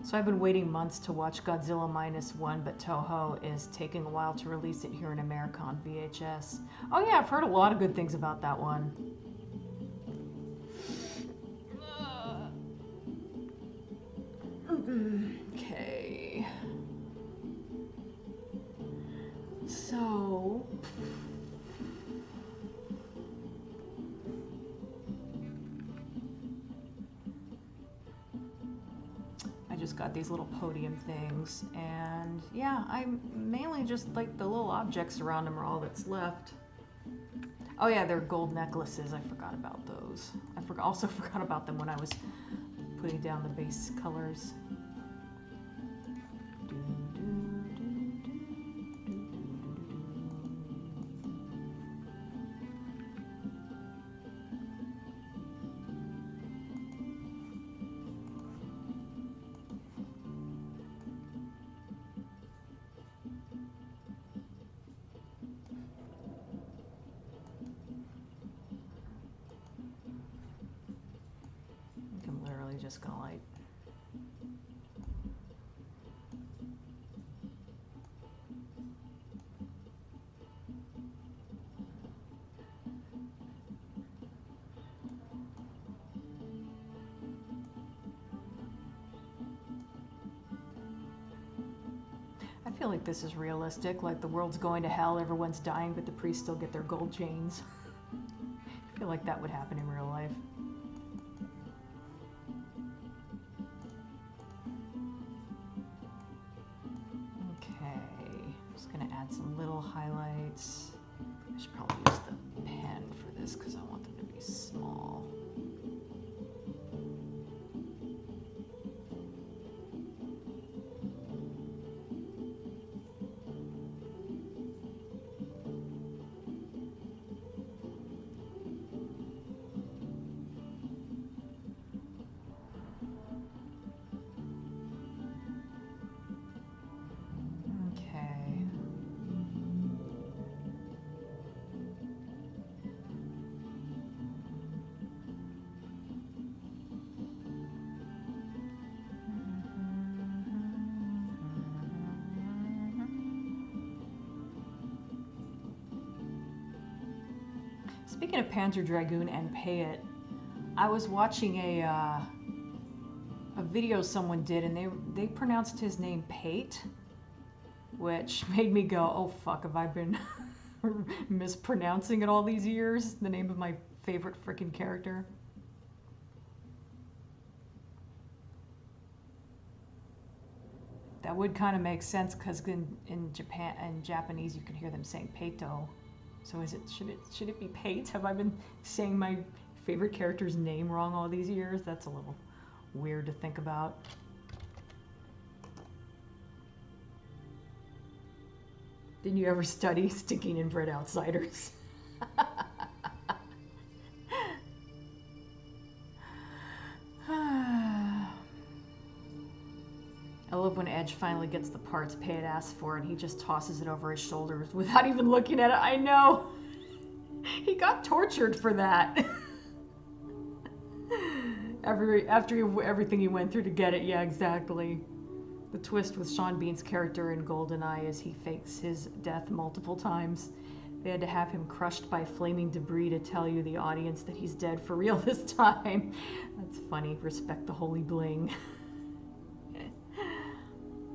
So I've been waiting months to watch Godzilla -1, but Toho is taking a while to release it here in America on VHS. Oh, yeah, I've heard a lot of good things about that one. Okay. So... I just got these little podium things, and yeah, I mainly just like the little objects around them are all that's left. Oh yeah, they're gold necklaces. I forgot about those. I also forgot about them when I was putting down the base colors. I'm literally just gonna like I feel like this is realistic, like the world's going to hell, everyone's dying, but the priests still get their gold chains. I feel like that would happen in real life. Okay, I'm just gonna add some little highlights. I should probably use the pen for this because I want them to be small. Speaking of Panzer Dragoon and Payet, I was watching a video someone did, and they pronounced his name Pate, which made me go, oh fuck, have I been mispronouncing it all these years? The name of my favorite freaking character. That would kind of make sense because in Japan and Japanese you can hear them saying Peito. So should it be Pate? Have I been saying my favorite character's name wrong all these years? That's a little weird to think about. Didn't you ever study stinking inbred outsiders? I love when Edge finally gets the parts Payet asked for and he just tosses it over his shoulders without even looking at it. I know. He got tortured for that. After everything he went through to get it. Yeah, exactly. The twist with Sean Bean's character in GoldenEye is he fakes his death multiple times. They had to have him crushed by flaming debris to tell you, the audience, that he's dead for real this time. That's funny. Respect the holy bling.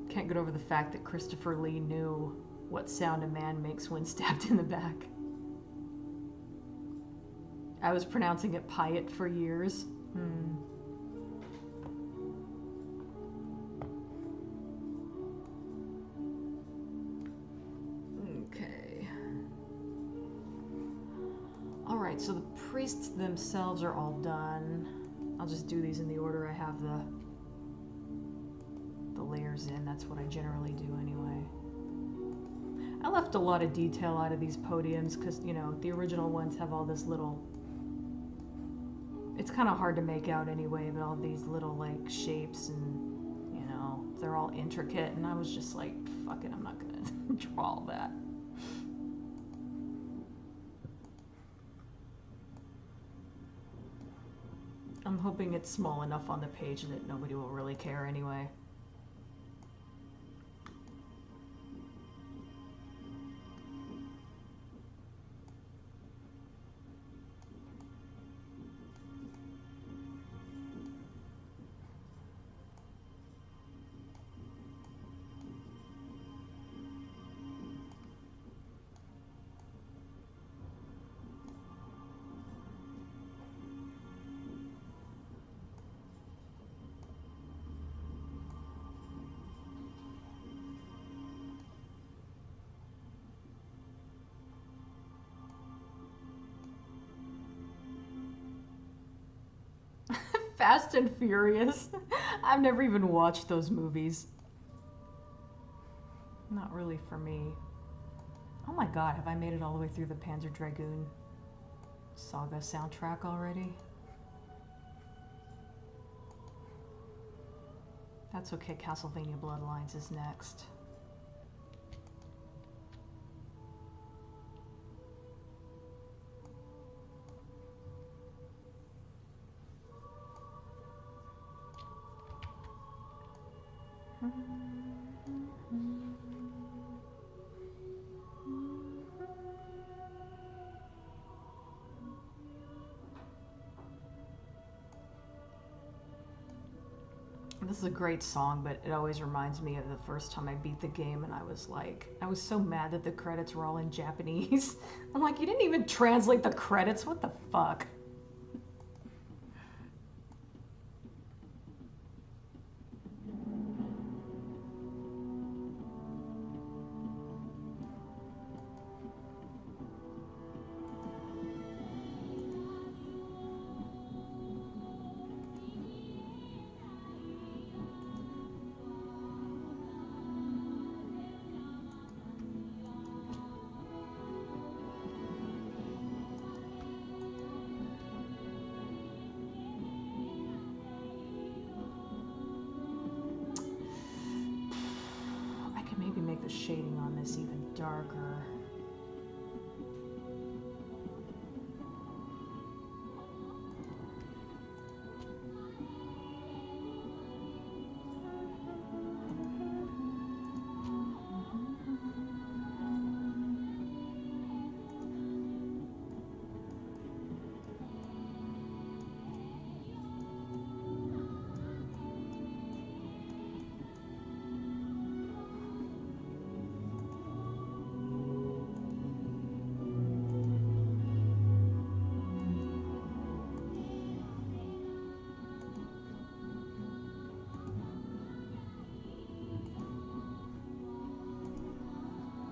Can't get over the fact that Christopher Lee knew what sound a man makes when stabbed in the back. I was pronouncing it Payet for years. Okay. Alright, so the priests themselves are all done. I'll just do these in the order I have the layers in. That's what I generally do anyway. I left a lot of detail out of these podiums because, you know, the original ones have all this little... It's kind of hard to make out anyway, but all these little, like, shapes and, you know, they're all intricate. And I was just like, fuck it, I'm not going to draw all that. I'm hoping it's small enough on the page that nobody will really care anyway. Fast and Furious. I've never even watched those movies. Not really for me. Oh my god, have I made it all the way through the Panzer Dragoon Saga soundtrack already? That's okay, Castlevania Bloodlines is next. This is a great song, but it always reminds me of the first time I beat the game and I was like, I was so mad that the credits were all in Japanese. I'm like, you didn't even translate the credits? What the fuck? The shading on this even darker.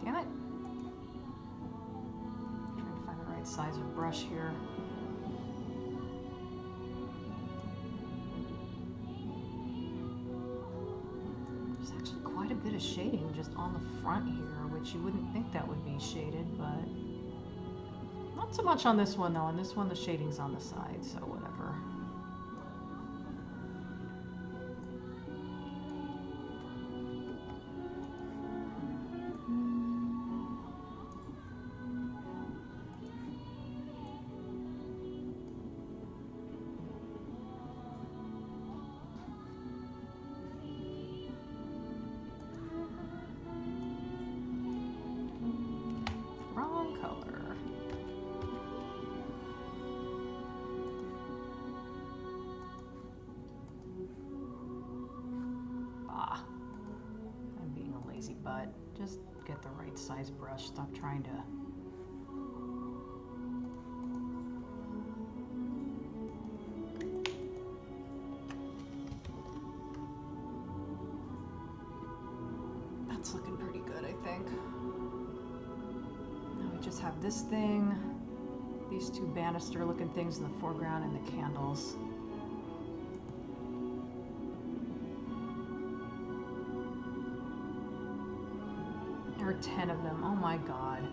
Damn it. Trying to find the right size of brush here. There's actually quite a bit of shading just on the front here, which you wouldn't think that would be shaded, but not so much on this one though. On this one the shading's on the side, so whatever. But just get the right size brush. Stop trying to... That's looking pretty good, I think. Now we just have this thing. These two banister looking things in the foreground and the candles. There are 10 of them. Oh my god.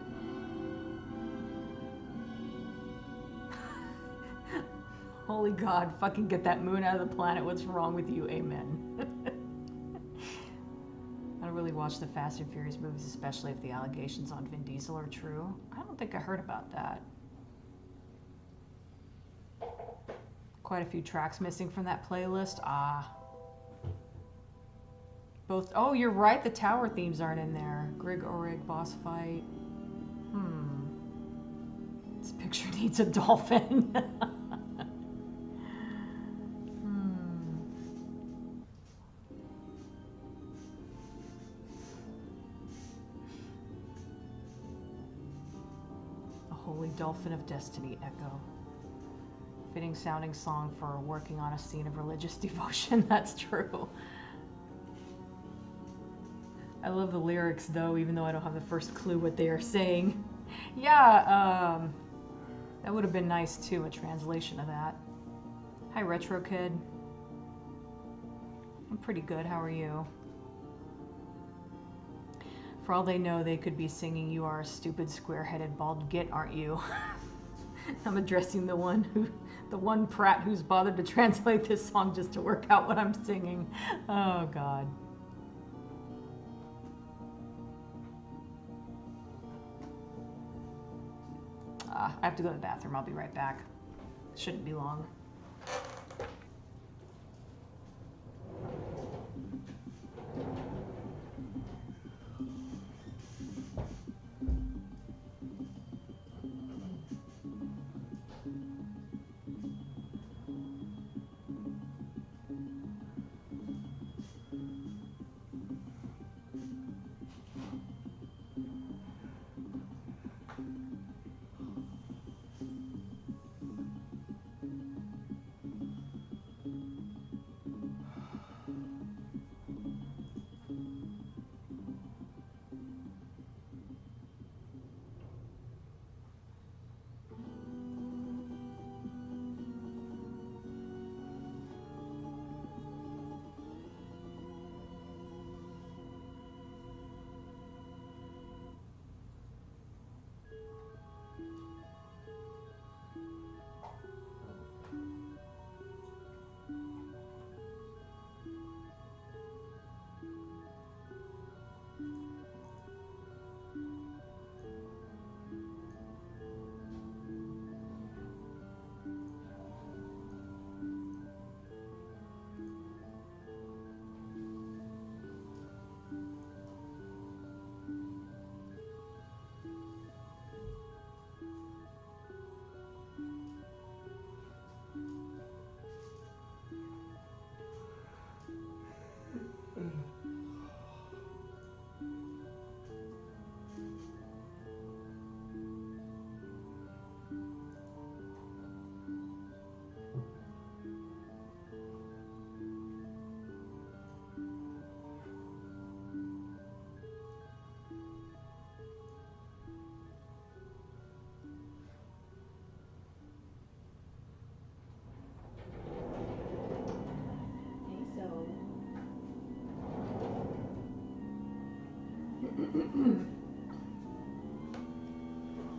Holy god, fucking get that moon out of the planet. What's wrong with you? Amen. I don't really watch the Fast and Furious movies, especially if the allegations on Vin Diesel are true. I don't think I heard about that. Quite a few tracks missing from that playlist. Ah. Both. Oh, you're right. The tower themes aren't in there. Grig Orig boss fight. This picture needs a dolphin. A holy dolphin of destiny echo. Fitting sounding song for working on a scene of religious devotion. That's true. I love the lyrics though, even though I don't have the first clue what they are saying. Yeah, that would have been nice too, a translation of that. Hi Retro Kid. I'm pretty good, how are you? For all they know, they could be singing "You are a stupid square-headed bald git, aren't you?" I'm addressing the one prat who's bothered to translate this song just to work out what I'm singing. Oh god. I have to go to the bathroom. I'll be right back. Shouldn't be long.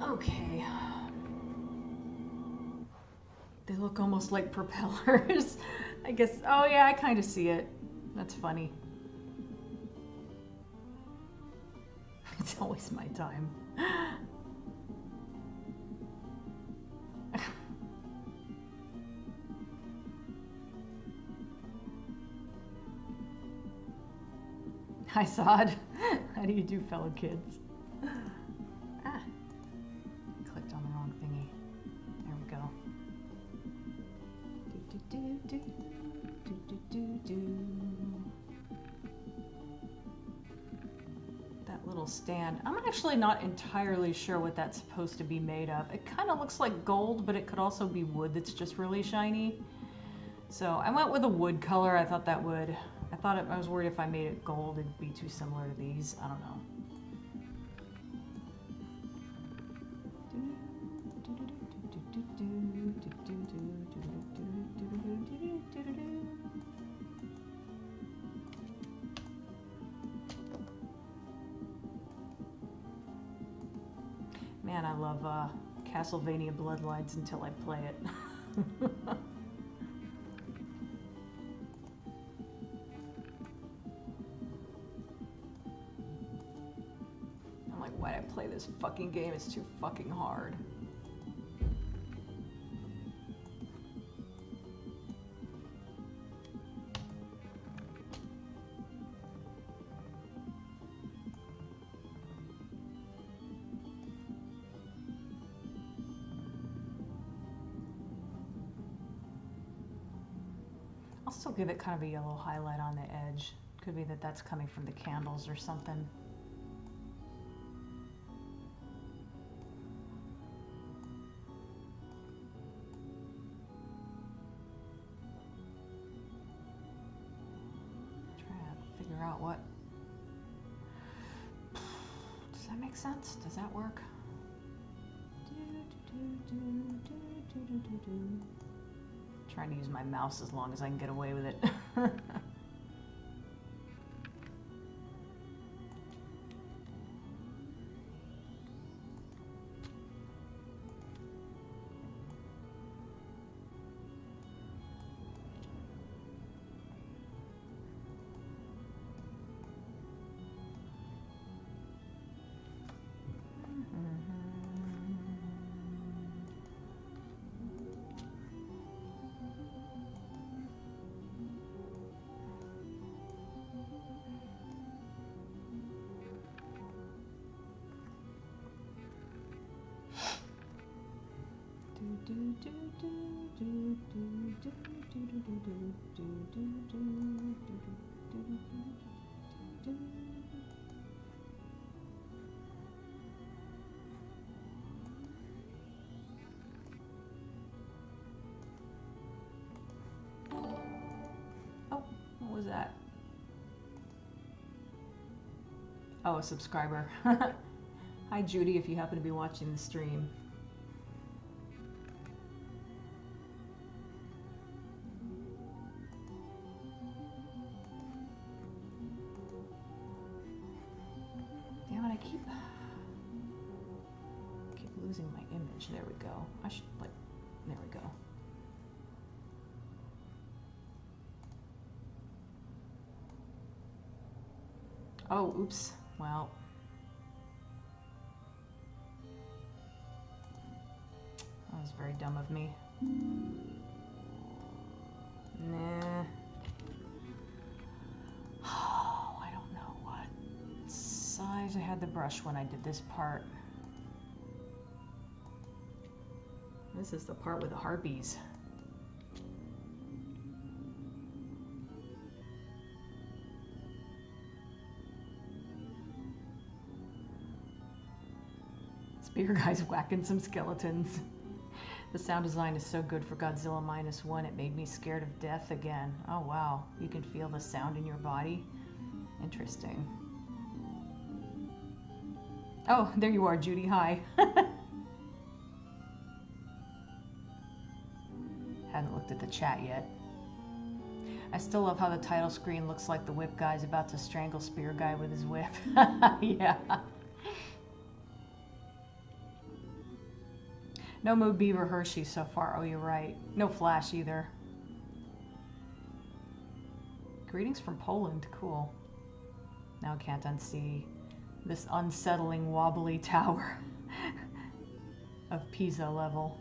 Okay. They look almost like propellers. I guess, oh yeah, I kind of see it. That's funny. It's always my time. Hi, Sod. How do you do, fellow kids? Ah, clicked on the wrong thingy. There we go. That little stand. I'm actually not entirely sure what that's supposed to be made of. It kind of looks like gold, but it could also be wood that's just really shiny. So I went with a wood color. I thought that would... I was worried if I made it gold, it'd be too similar to these. I don't know. Man, I love Castlevania Bloodlines until I play it. I'm like, why'd I play this fucking game? It's too fucking hard. I'll still give it kind of a yellow highlight on the edge. Could be that that's coming from the candles or something. Trying to figure out what. Does that make sense? Does that work? Trying to use my mouse as long as I can get away with it. Oh, what was that? Oh, a subscriber. Hi, Judy, if you happen to be watching the stream. Damn it, I keep losing my image. There we go. I should, like, there we go. Oh, oops. Well. That was very dumb of me. Nah. Oh, I don't know what size I had the brush when I did this part. This is the part with the harpies. Spear guy's whacking some skeletons. The sound design is so good for Godzilla -1, it made me scared of death again. Oh wow, you can feel the sound in your body? Interesting. Oh, there you are, Judy, hi. Hadn't looked at the chat yet. I still love how the title screen looks like the whip guy's about to strangle Spear guy with his whip. Yeah. No Moo Beaver Hershey so far. Oh, you're right. No Flash either. Greetings from Poland. Cool. Now I can't unsee this unsettling wobbly tower of Pisa level.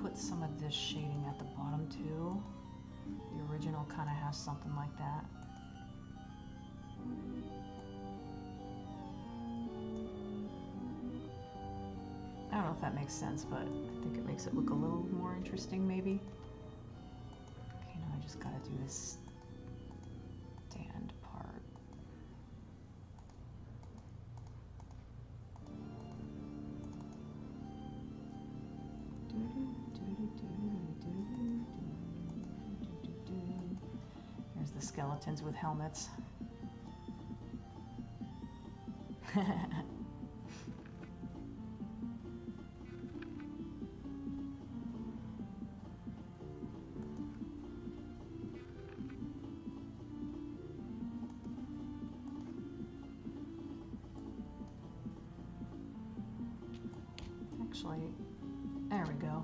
Put some of this shading at the bottom too. The original kind of has something like that. I don't know if that makes sense, but I think it makes it look a little more interesting maybe. Okay, now I just gotta do this stand part. skeletons with helmets. Actually, there we go.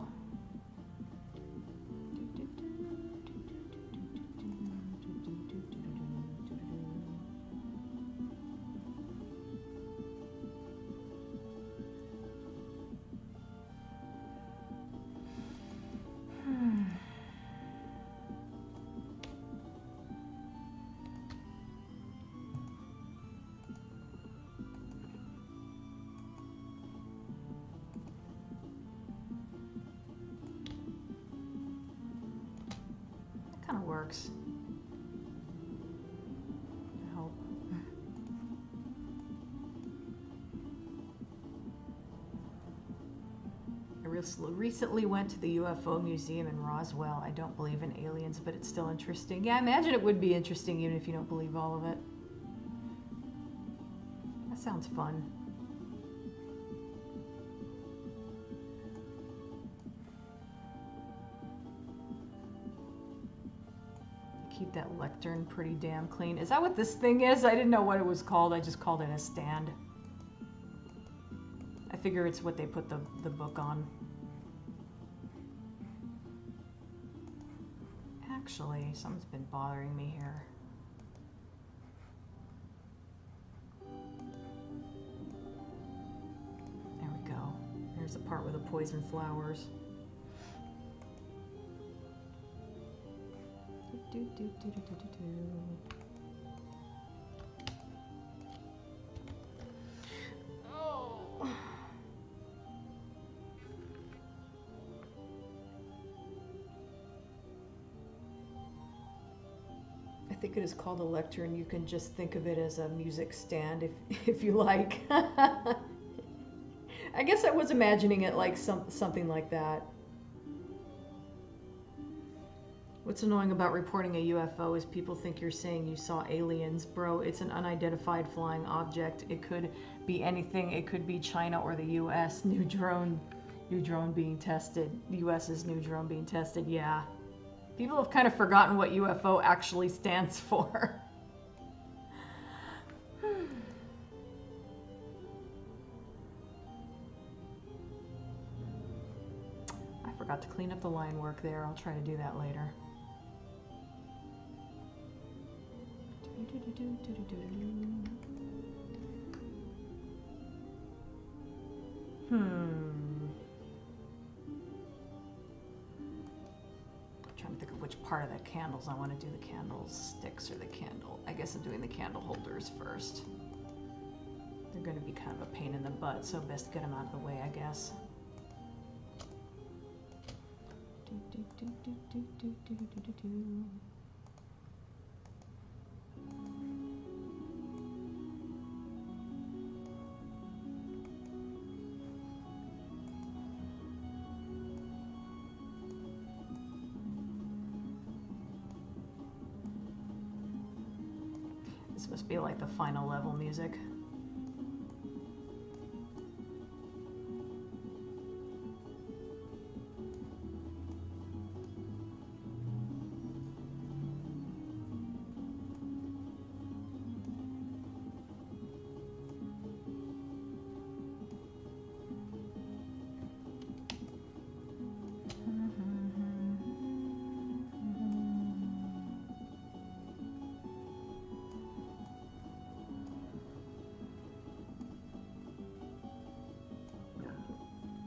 Kind of works. I hope. I recently went to the UFO museum in Roswell. I don't believe in aliens, but it's still interesting. Yeah, I imagine it would be interesting even if you don't believe all of it. That sounds fun. Keep that lectern pretty damn clean. Is that what this thing is? I didn't know what it was called. I just called it a stand. I figure it's what they put the book on. Actually, something's been bothering me here. There we go. There's the part with the poison flowers. Oh. I think it is called a lectern. You can just think of it as a music stand if you like. I guess I was imagining it like something like that. What's annoying about reporting a UFO is people think you're saying you saw aliens. Bro, it's an unidentified flying object. It could be anything. It could be China or the US. New drone being tested. The US's new drone being tested. Yeah. People have kind of forgotten what UFO actually stands for. I forgot to clean up the line work there. I'll try to do that later. I'm trying to think of which part of the candles I want to do the candlesticks or the candle. I guess I'm doing the candle holders first. They're going to be kind of a pain in the butt, so best to get them out of the way, I guess. This must be like the final level music.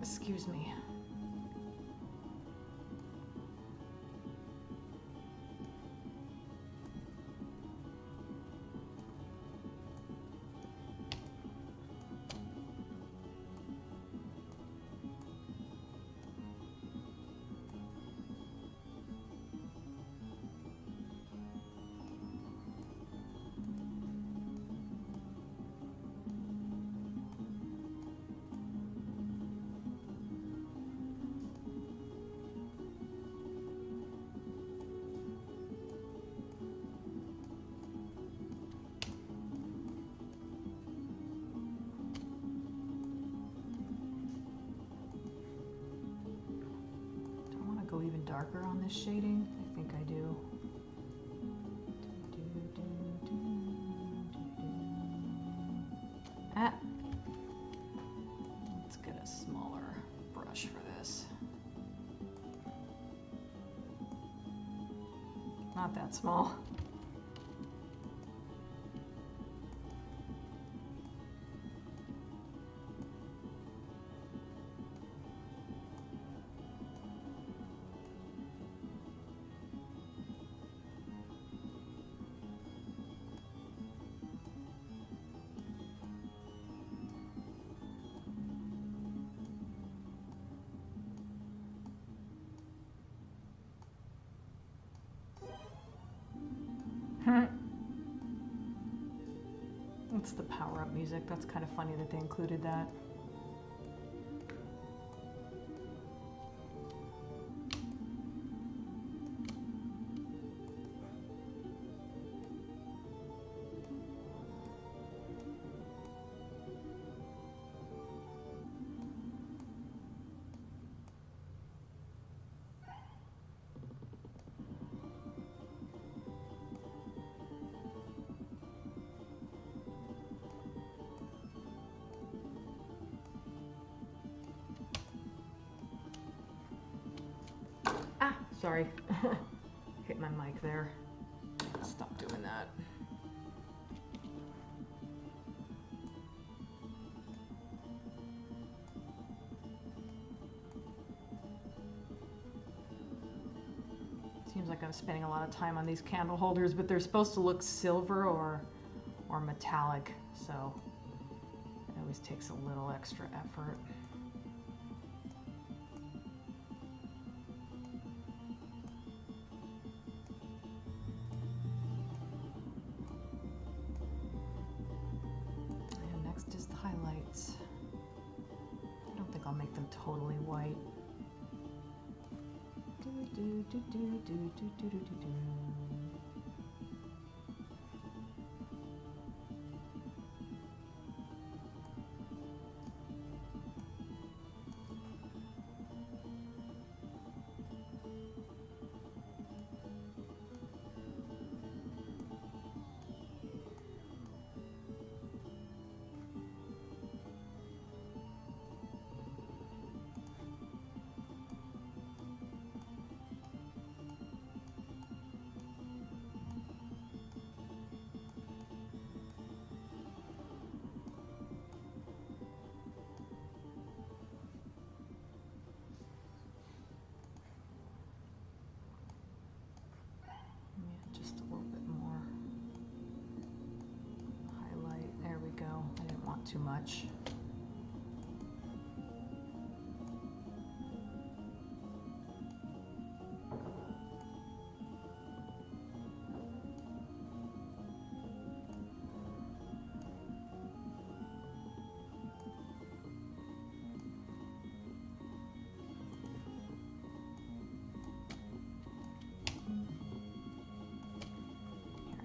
Excuse me. shading? I think I do. Ah. Let's get a smaller brush for this. Not that small. It's the power-up music. That's kind of funny that they included that. Sorry, hit my mic there. Stop doing that. Seems like I'm spending a lot of time on these candle holders, but they're supposed to look silver or metallic, so it always takes a little extra effort. Totally white. Just a little bit more highlight. There we go. I didn't want too much.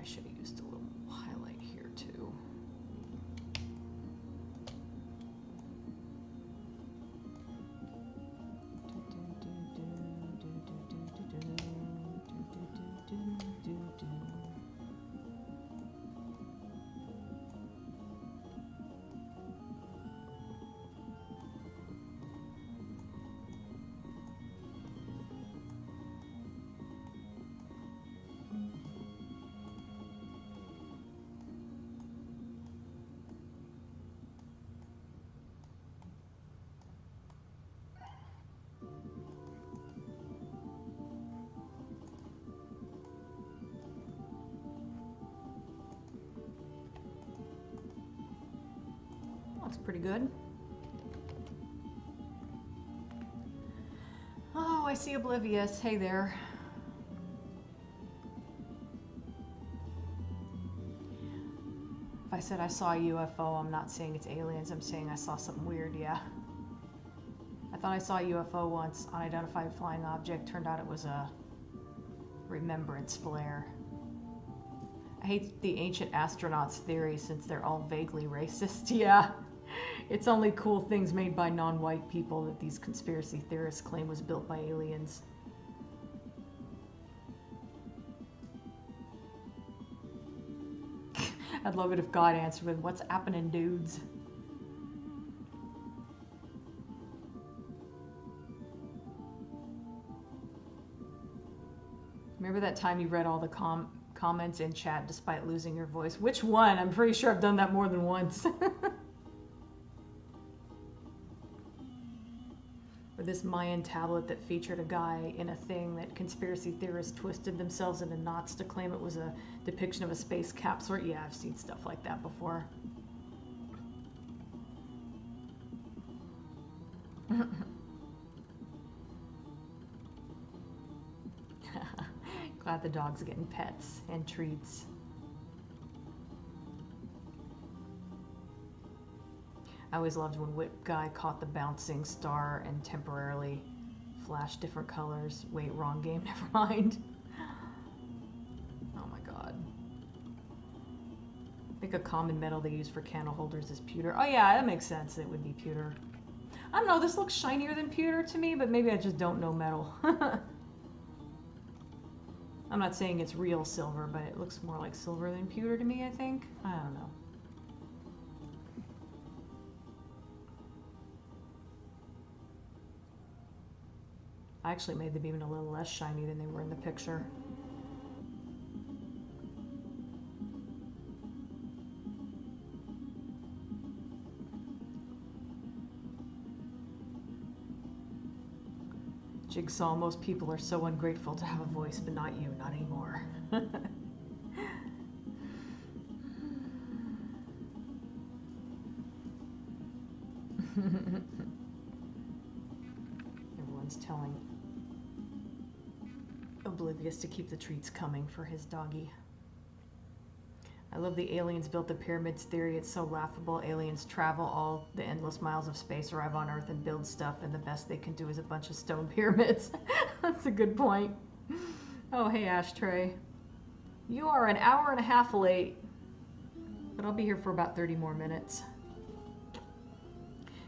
Should have used a little highlight here too. Looks pretty good. Oh, I see Oblivious. Hey there. If I said I saw a UFO, I'm not saying it's aliens. I'm saying I saw something weird, yeah. I thought I saw a UFO once. Unidentified flying object. Turned out it was a remembrance flare. I hate the ancient astronauts theory since they're all vaguely racist. Yeah. It's only cool things made by non-white people that these conspiracy theorists claim was built by aliens. I'd love it if God answered with, "What's happening, dudes?" Remember that time you read all the comments in chat despite losing your voice? Which one? I'm pretty sure I've done that more than once. Or this Mayan tablet that featured a guy in a thing that conspiracy theorists twisted themselves into knots to claim it was a depiction of a space capsule. Yeah, I've seen stuff like that before. Glad the dog's getting pets and treats. I always loved when Whip Guy caught the bouncing star and temporarily flashed different colors. Wait, wrong game, never mind. Oh my god. I think a common metal they use for candle holders is pewter. Oh yeah, that makes sense, it would be pewter. I don't know, this looks shinier than pewter to me, but maybe I just don't know metal. I'm not saying it's real silver, but it looks more like silver than pewter to me, I think. I don't know. I actually made them even a little less shiny than they were in the picture. Jigsaw, most people are so ungrateful to have a voice, but not you, not anymore. Everyone's telling Oblivious to keep the treats coming for his doggy. I love the aliens built the pyramids theory. It's so laughable. Aliens travel all the endless miles of space, arrive on Earth, and build stuff, and the best they can do is a bunch of stone pyramids. That's a good point. Oh, hey, Ashtray. You are an hour and a half late, but I'll be here for about 30 more minutes.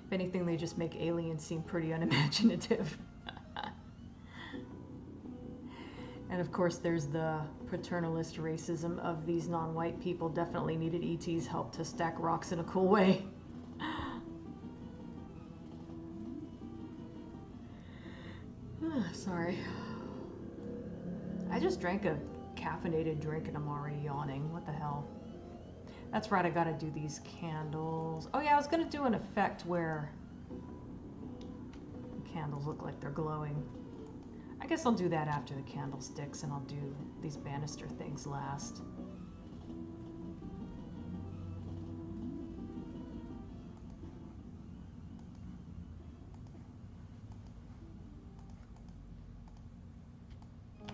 If anything, they just make aliens seem pretty unimaginative. And of course, there's the paternalist racism of these non-white people definitely needed ET's help to stack rocks in a cool way. Sorry. I just drank a caffeinated drink and I'm already yawning. What the hell? That's right, I gotta do these candles. Oh yeah, I was gonna do an effect where the candles look like they're glowing. I guess I'll do that after the candlesticks, and I'll do these banister things last.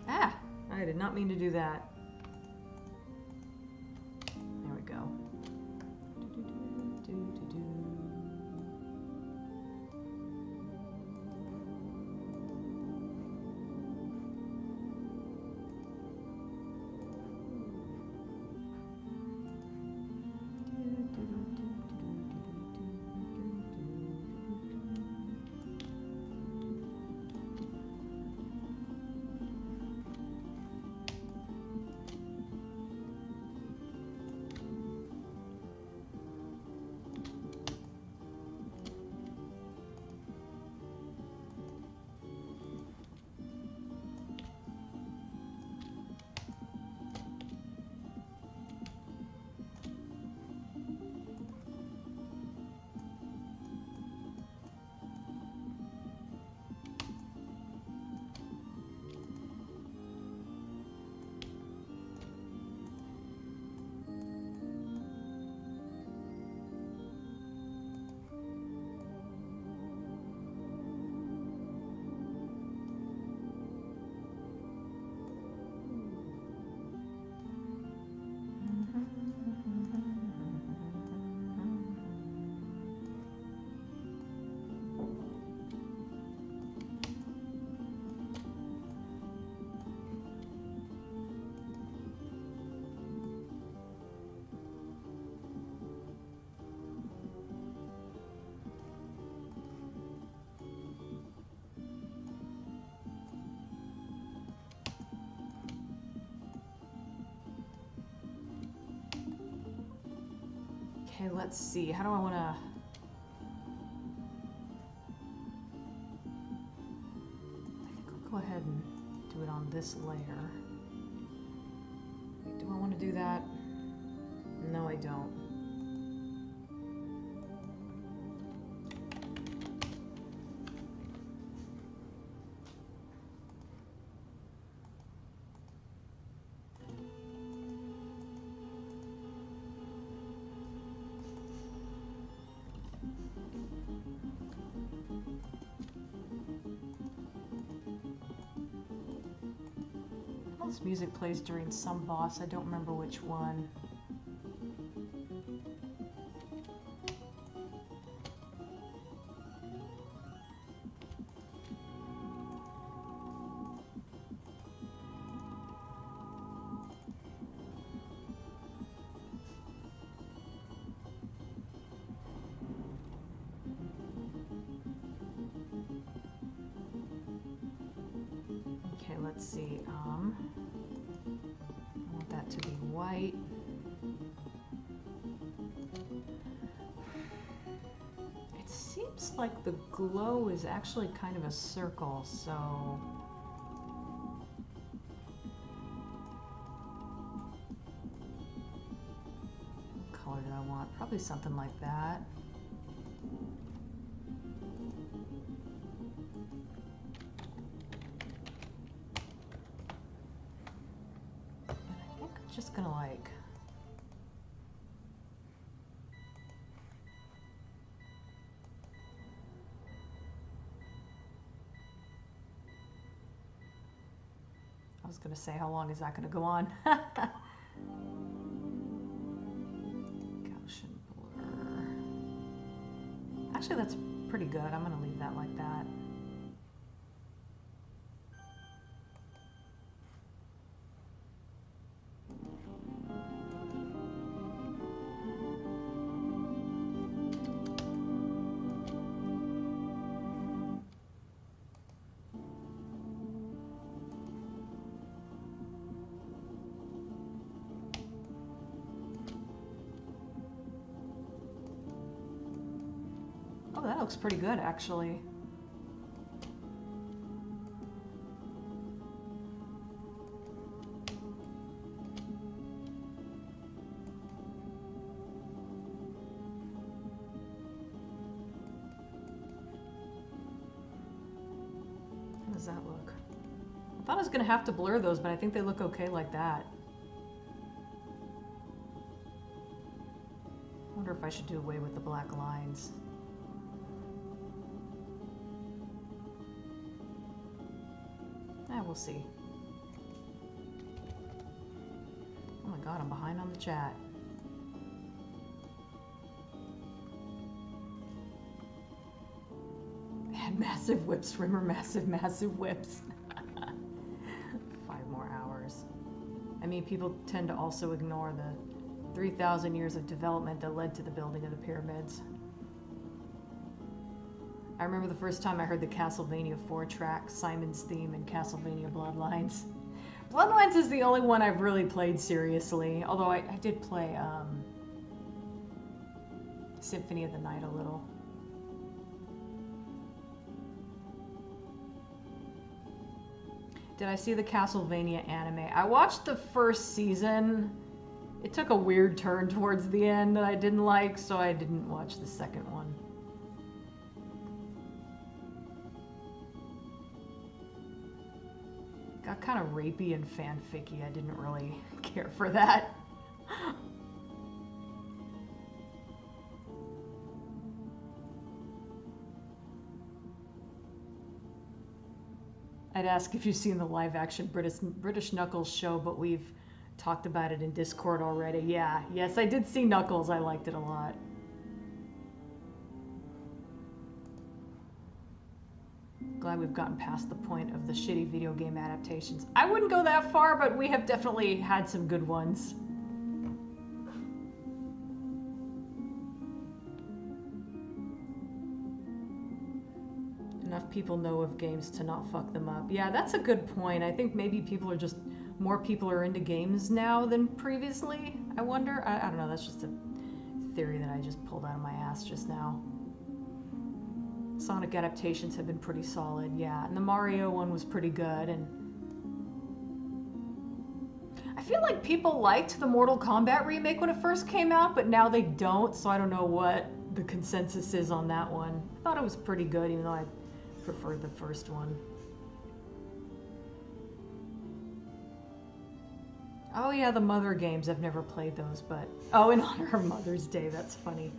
Ah! I did not mean to do that. There we go. Okay, let's see. How do I want to... I think I'll go ahead and do it on this layer. Wait, do I want to do that? No, I don't. This music plays during some boss. I don't remember which one. Okay, let's see. I want that to be white. It seems like the glow is actually kind of a circle, so... What color do I want? Probably something like that. Just gonna like I was gonna say, how long is that gonna go on? Gaussian blur. Actually, that's pretty good. I'm gonna leave that like that. Oh, that looks pretty good, actually. How does that look? I thought I was gonna have to blur those, but I think they look okay like that. I wonder if I should do away with the black lines. We'll see. Oh my god, I'm behind on the chat. And massive whips, Rimmer, massive whips. 5 more hours. I mean, people tend to also ignore the 3,000 years of development that led to the building of the pyramids. I remember the first time I heard the Castlevania 4 track, Simon's theme, and Castlevania Bloodlines. Bloodlines is the only one I've really played seriously, although I did play Symphony of the Night a little. Did I see the Castlevania anime? I watched the first season. It took a weird turn towards the end that I didn't like, so I didn't watch the second one. Got kind of rapey and fanficky. I didn't really care for that. I'd ask if you've seen the live-action British Knuckles show, but we've talked about it in Discord already. Yeah, yes, I did see Knuckles. I liked it a lot. Glad we've gotten past the point of the shitty video game adaptations. I wouldn't go that far, but we have definitely had some good ones. Enough people know of games to not fuck them up. Yeah, that's a good point. I think maybe people are just... more people are into games now than previously, I wonder. I don't know, that's just a theory that I just pulled out of my ass just now. Sonic adaptations have been pretty solid, yeah. And the Mario one was pretty good, and I feel like people liked the Mortal Kombat remake when it first came out, but now they don't, so I don't know what the consensus is on that one. I thought it was pretty good, even though I preferred the first one. Oh yeah, the Mother games, I've never played those, but... Oh, in honor of Mother's Day, that's funny.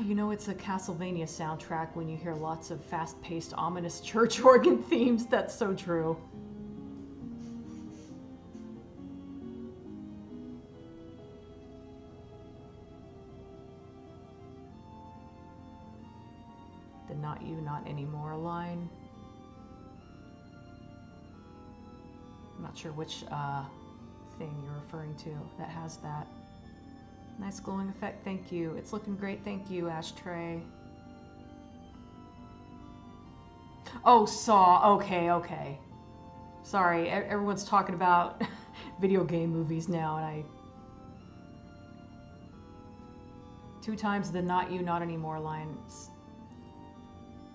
You know it's a Castlevania soundtrack when you hear lots of fast-paced, ominous church organ themes. That's so true. The not you, not anymore line. I'm not sure which thing you're referring to that has that. Nice glowing effect, thank you. It's looking great, thank you, Ashtray. Oh, Saw, okay. Sorry, everyone's talking about video game movies now, and I... 2 times the not you, not anymore lines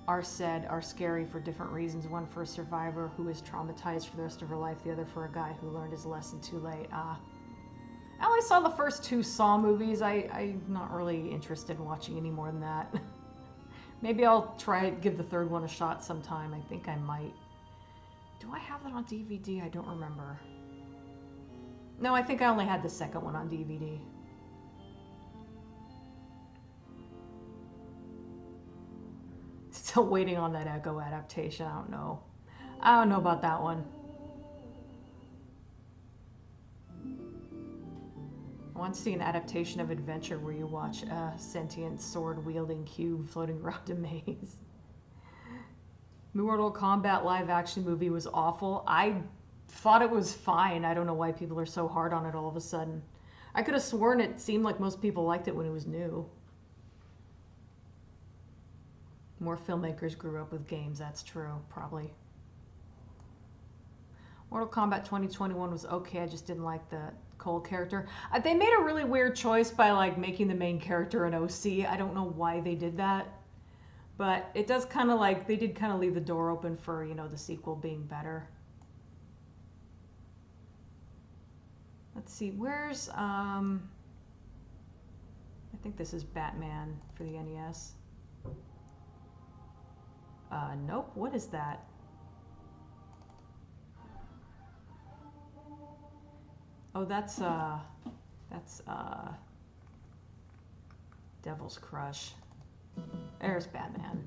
are said are scary for different reasons. One for a survivor who is traumatized for the rest of her life, the other for a guy who learned his lesson too late. I only saw the first 2 Saw movies. I'm not really interested in watching any more than that. Maybe I'll try to give the 3rd one a shot sometime. I think I might. Do I have that on DVD? I don't remember. No, I think I only had the 2nd one on DVD. Still waiting on that Echo adaptation. I don't know. I don't know about that one. I want to see an adaptation of Adventure where you watch a sentient sword-wielding cube floating around a maze. Mortal Kombat live-action movie was awful. I thought it was fine. I don't know why people are so hard on it all of a sudden. I could have sworn it seemed like most people liked it when it was new. More filmmakers grew up with games, that's true, probably. Mortal Kombat 2021 was okay, I just didn't like the Cole character. They made a really weird choice by like making the main character an OC. I don't know why they did that, but it does kind of like, they did kind of leave the door open for, you know, the sequel being better. Let's see, where's, I think this is Batman for the NES. Nope, what is that? Oh, that's Devil's Crush. There's Batman.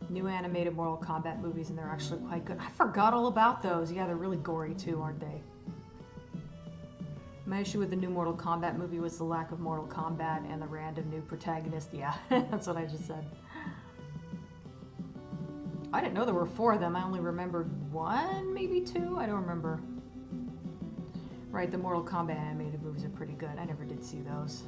New animated Mortal Kombat movies, and they're actually quite good. I forgot all about those. Yeah, they're really gory too, aren't they? My issue with the new Mortal Kombat movie was the lack of Mortal Kombat and the random new protagonist. Yeah, that's what I just said. I didn't know there were 4 of them. I only remembered 1, maybe 2. I don't remember. Right, the Mortal Kombat animated movies are pretty good. I never did see those.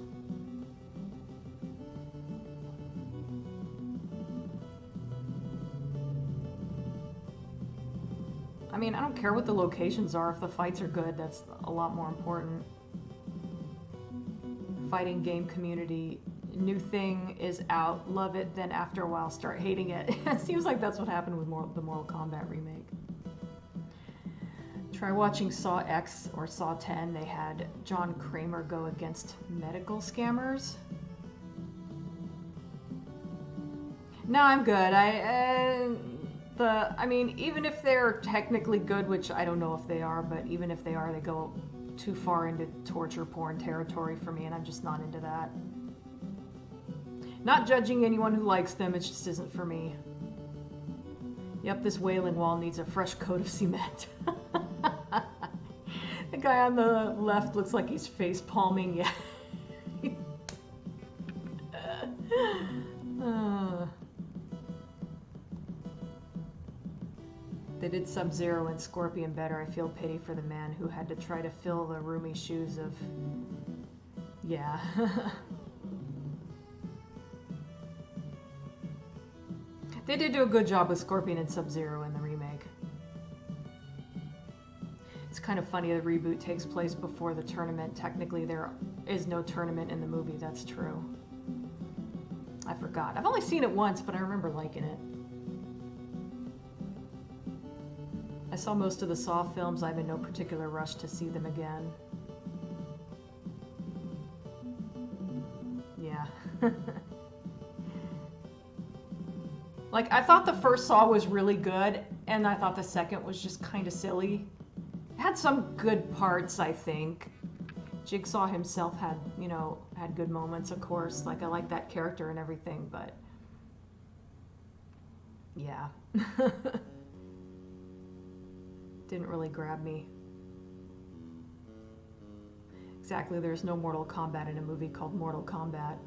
I mean, I don't care what the locations are. If the fights are good, that's a lot more important. Fighting game community. New thing is out. Love it. Then after a while, start hating it. It seems like that's what happened with the Mortal Kombat remake. Try watching Saw X or Saw 10. They had John Kramer go against medical scammers. No, I'm good. I mean, even if they're technically good, which I don't know if they are, but even if they are, they go too far into torture porn territory for me, and I'm just not into that. Not judging anyone who likes them, it just isn't for me. Yep, this Wailing Wall needs a fresh coat of cement. The guy on the left looks like he's face palming. Yeah. They did Sub-Zero and Scorpion better. I feel pity for the man who had to try to fill the roomy shoes of... Yeah. They did do a good job with Scorpion and Sub-Zero in the remake. It's kind of funny the reboot takes place before the tournament. Technically, there is no tournament in the movie. That's true. I forgot. I've only seen it once, but I remember liking it. I saw most of the Saw films. I'm in no particular rush to see them again. Yeah. Like, I thought the first Saw was really good, and I thought the second was just kind of silly. It had some good parts, I think. Jigsaw himself had, you know, had good moments, of course. Like, I like that character and everything, but... yeah. Didn't really grab me. Exactly, there's no Mortal Kombat in a movie called Mortal Kombat.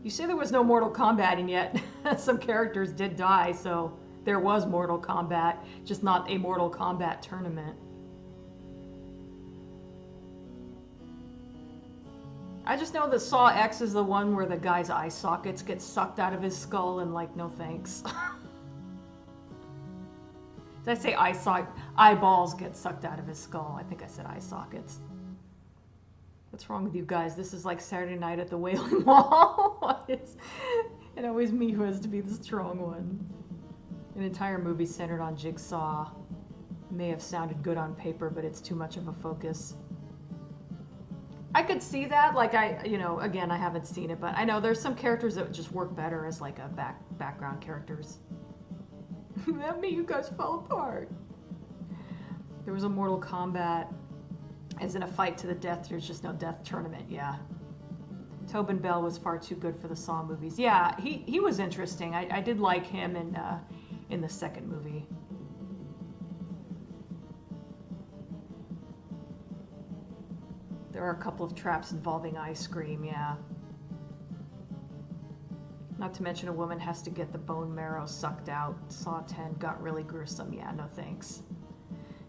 You say there was no Mortal Kombat, and yet some characters did die, so there was Mortal Kombat, just not a Mortal Kombat tournament. I just know that Saw X is the one where the guy's eye sockets get sucked out of his skull, and like, no thanks. Did I say eyeballs get sucked out of his skull? I think I said eye sockets. What's wrong with you guys? This is like Saturday Night at the Wailing Wall. And always me who has to be the strong one. An entire movie centered on Jigsaw may have sounded good on paper, but it's too much of a focus. I could see that, like you know, again, I haven't seen it, but I know there's some characters that just work better as like a background characters. That made you guys fall apart. There was a Mortal Kombat, as in a fight to the death. There's just no death tournament. Yeah. Tobin Bell was far too good for the Saw movies. Yeah, he was interesting. I did like him in the second movie. There are a couple of traps involving ice cream. Yeah. Not to mention a woman has to get the bone marrow sucked out. Saw 10 got really gruesome. Yeah, no thanks.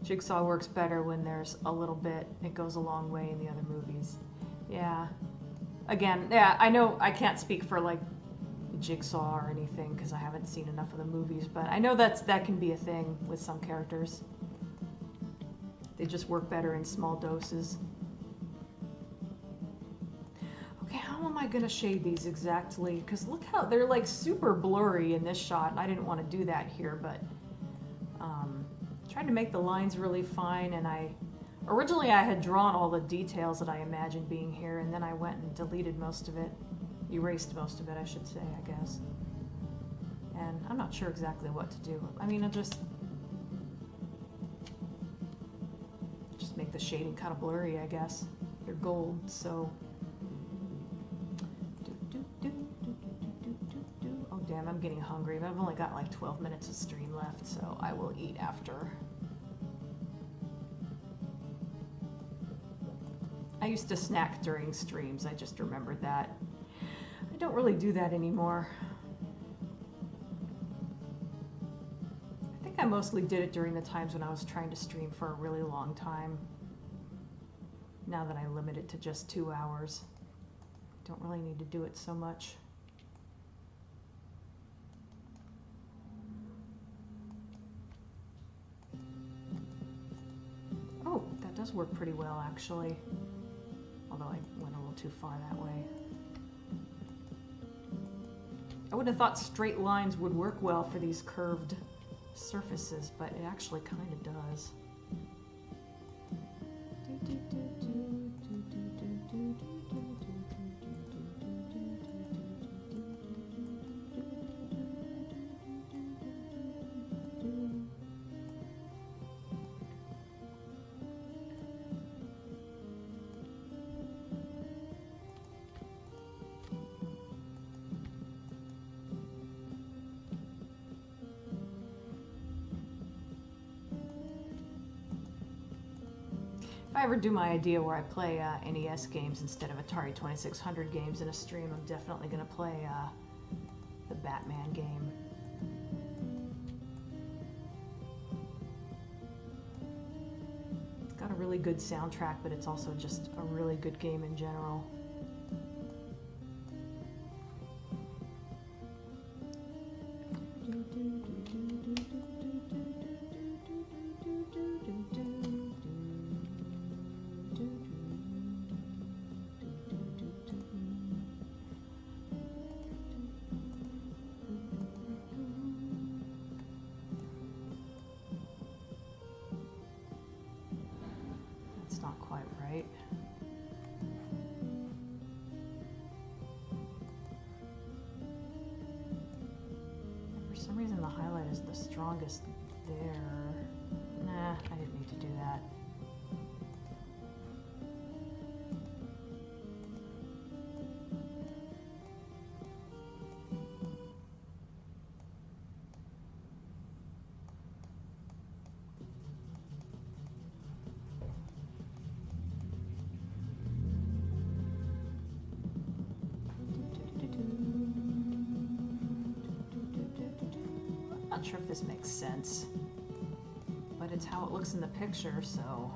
Jigsaw works better when there's a little bit. It goes a long way in the other movies. Yeah. Again, yeah, I know I can't speak for like Jigsaw or anything because I haven't seen enough of the movies, but I know that can be a thing with some characters. They just work better in small doses. Okay, how am I gonna shade these exactly? Because look how they're like super blurry in this shot, and I didn't want to do that here, but tried to make the lines really fine, and originally I had drawn all the details that I imagined being here, and then I went and deleted most of it, erased most of it, I should say, I guess. And I'm not sure exactly what to do. I mean, I'll just make the shading kind of blurry, I guess. They're gold, so. Oh damn, I'm getting hungry, but I've only got like 12 minutes of stream left, so I will eat after. I used to snack during streams, I just remembered that. I don't really do that anymore. I think I mostly did it during the times when I was trying to stream for a really long time. Now that I limit it to just 2 hours, don't really need to do it so much. Oh, that does work pretty well, actually. Although I went a little too far that way. I would have thought straight lines would work well for these curved surfaces, but it actually kind of does. If I ever do my idea where I play NES games instead of Atari 2600 games in a stream, I'm definitely going to play the Batman game. It's got a really good soundtrack, but it's also just a really good game in general. That's not quite right. For some reason the highlight is the strongest there. Nah, I didn't need to do that. Not sure if this makes sense, but it's how it looks in the picture, so.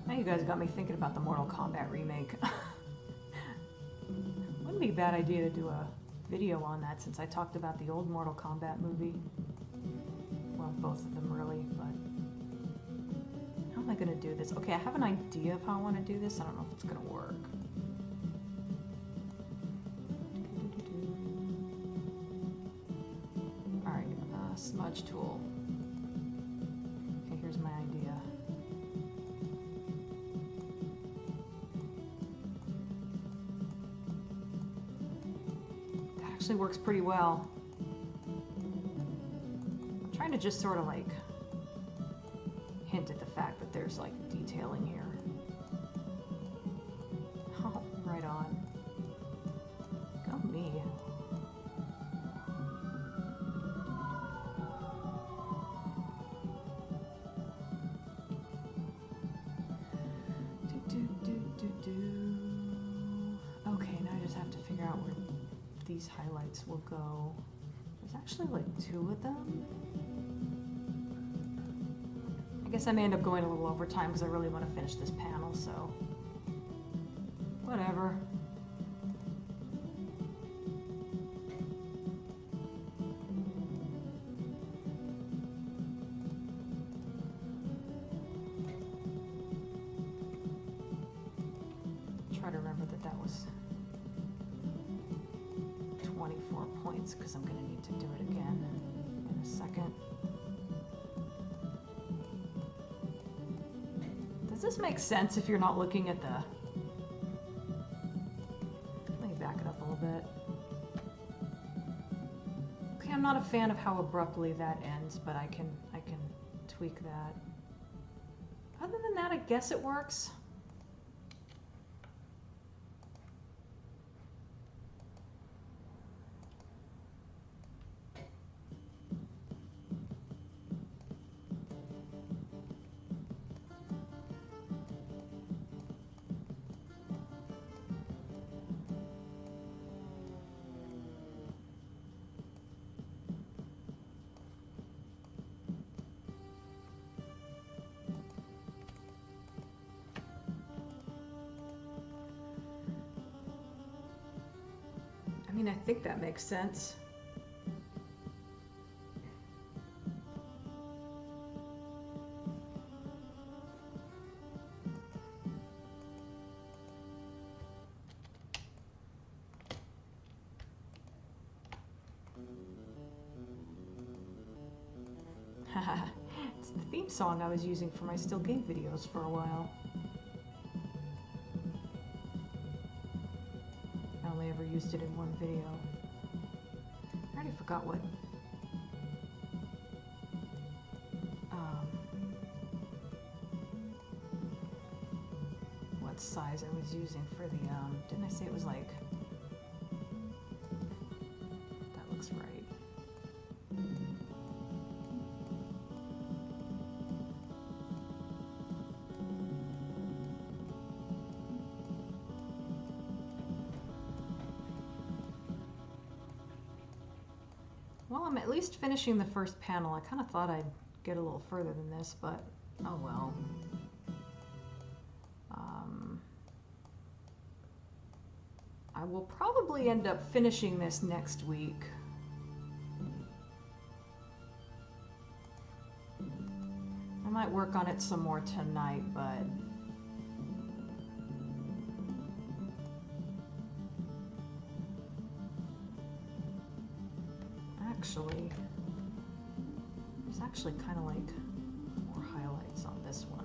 Now you guys got me thinking about the Mortal Kombat remake. Wouldn't be a bad idea to do a video on that since I talked about the old Mortal Kombat movie. Well, both of them really, but how am I going to do this? Okay, I have an idea of how I want to do this. I don't know if it's going to work. Alright, smudge tool. Okay, here's my idea. Actually works pretty well. I'm trying to just sort of like hint at the fact that there's like detailing here. Oh, right on. Go me. Okay, now I just have to figure out where these highlights will go. There's actually like 2 of them. I guess I may end up going a little over time because I really want to finish this panel, so whatever. Try to remember that that was 24 points because I'm going to need to do it again in a second. Does this make sense if you're not looking at the... Let me back it up a little bit. Okay, I'm not a fan of how abruptly that ends, but I can tweak that. Other than that, I guess it works. I mean, I think that makes sense. It's the theme song I was using for my Still Game videos for a while. I only ever used it in one video. I already forgot what. size I was using for the, didn't I say it was like, that looks right. Well, I'm at least finishing the first panel. I kind of thought I'd get a little further than this, but oh well. I will probably end up finishing this next week. I might work on it some more tonight, but actually, there's actually kind of like more highlights on this one.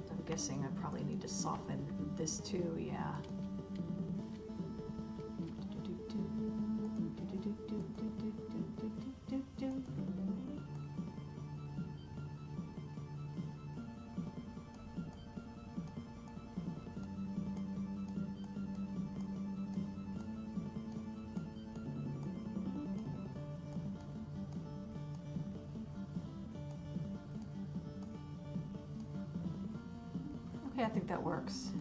I'm guessing I probably need to soften this too, yeah. Okay, I think that works.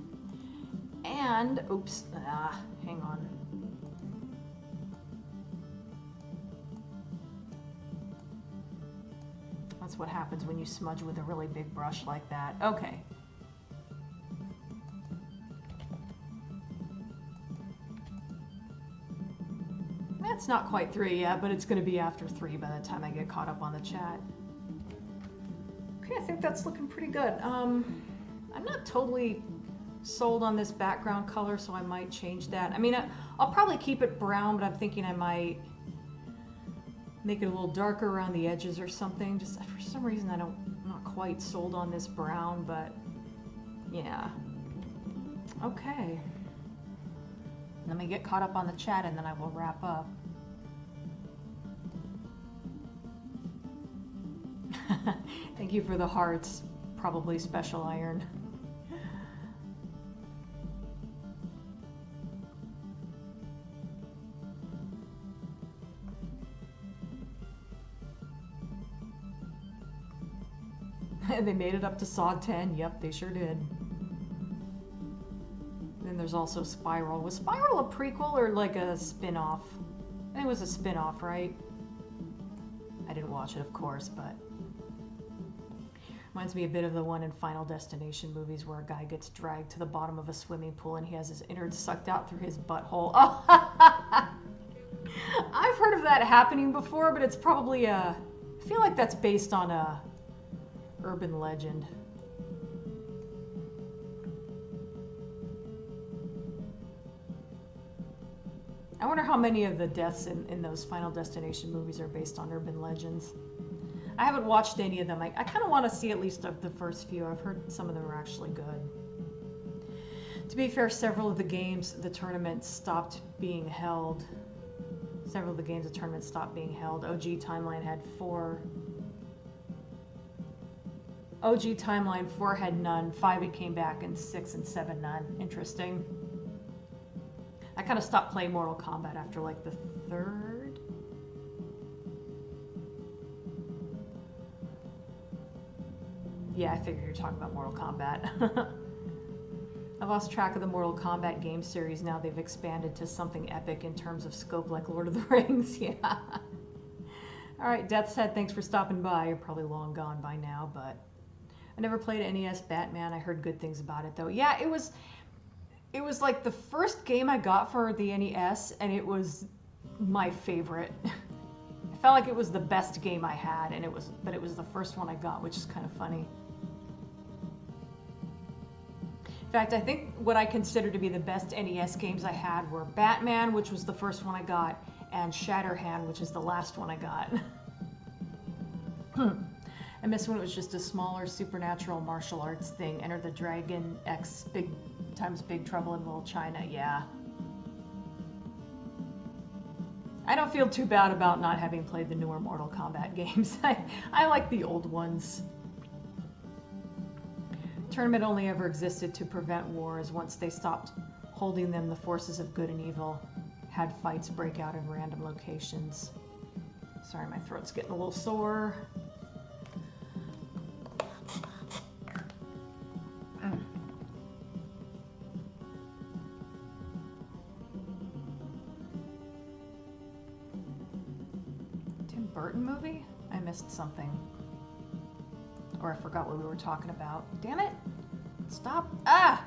And, oops, hang on. That's what happens when you smudge with a really big brush like that. Okay. That's not quite 3 yet, but it's going to be after 3 by the time I get caught up on the chat. Okay, I think that's looking pretty good. I'm not totally sold on this background color, so I might change that. I mean, I'll probably keep it brown, but I'm thinking I might make it a little darker around the edges or something. Just for some reason, I'm not quite sold on this brown, but yeah. Okay. Let me get caught up on the chat and then I will wrap up. Thank you for the hearts. Probably special iron. They made it up to Saw 10. Yep, they sure did. Then there's also Spiral. Was Spiral a prequel or like a spin-off? I think it was a spin-off, right? I didn't watch it, of course, but reminds me a bit of the one in Final Destination movies where a guy gets dragged to the bottom of a swimming pool and he has his innards sucked out through his butthole. Oh, I've heard of that happening before, but it's probably I feel like that's based on a urban legend. I wonder how many of the deaths in those Final Destination movies are based on urban legends. I haven't watched any of them. I kind of want to see at least of the first few. I've heard some of them are actually good. To be fair, several of the games, the tournaments stopped being held. Several of the games, the tournaments stopped being held. OG Timeline had 4. OG Timeline 4 had none. 5 it came back, and 6 and 7 none. Interesting. I kind of stopped playing Mortal Kombat after like the 3rd. Yeah, I figured you're talking about Mortal Kombat. I've lost track of the Mortal Kombat game series now. They've expanded to something epic in terms of scope like Lord of the Rings. Yeah. Alright, Death's Head, thanks for stopping by. You're probably long gone by now, but I never played NES Batman. I heard good things about it though. Yeah, it was like the first game I got for the NES, and it was my favorite. I felt like it was the best game I had, but it was the first one I got, which is kind of funny. In fact, I think what I consider to be the best NES games I had were Batman, which was the first one I got, and Shatterhand, which is the last one I got. I miss when it was just a smaller supernatural martial arts thing. Enter the Dragon X Big times Big Trouble in Little China. Yeah. I don't feel too bad about not having played the newer Mortal Kombat games. I like the old ones. Tournament only ever existed to prevent wars. Once they stopped holding them, the forces of good and evil had fights break out in random locations. Sorry, my throat's getting a little sore. Tim Burton movie? I missed something. Or I forgot what we were talking about. Damn it! Stop! Ah!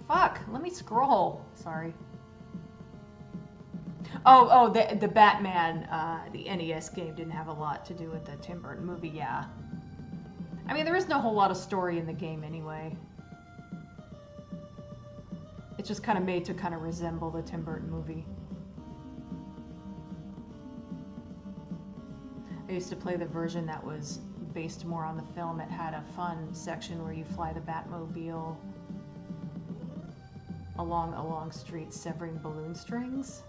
Fuck! Let me scroll. Sorry. Oh, the Batman, the NES game didn't have a lot to do with the Tim Burton movie, yeah. I mean, there is no whole lot of story in the game anyway. It's just kind of made to kind of resemble the Tim Burton movie. I used to play the version that was based more on the film. It had a fun section where you fly the Batmobile along a long street severing balloon strings.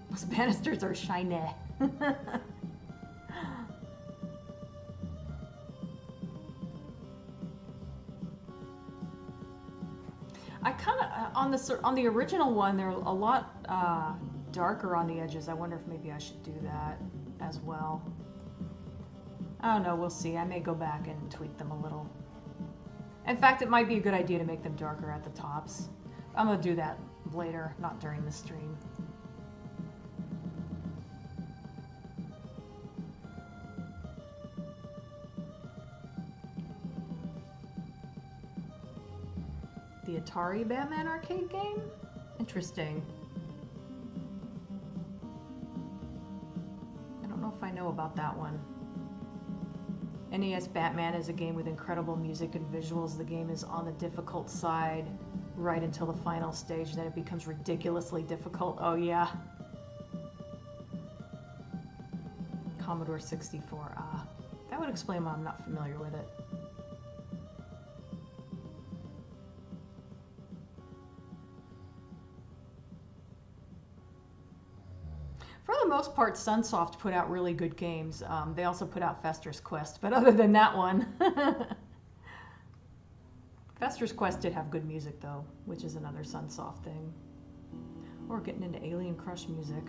Those banisters are shiny. I kind of on the original one, they're a lot darker on the edges. I wonder if maybe I should do that as well. I don't know, we'll see. I may go back and tweak them a little. In fact, it might be a good idea to make them darker at the tops. I'm gonna do that later, not during the stream. The Atari Batman arcade game? Interesting. I don't know if I know about that one. NES Batman is a game with incredible music and visuals. The game is on the difficult side right until the final stage, then it becomes ridiculously difficult. Oh yeah. Commodore 64. That would explain why I'm not familiar with it. For the most part, Sunsoft put out really good games. They also put out Fester's Quest, but other than that one, Fester's Quest did have good music though, which is another Sunsoft thing. Or getting into Alien Crush music.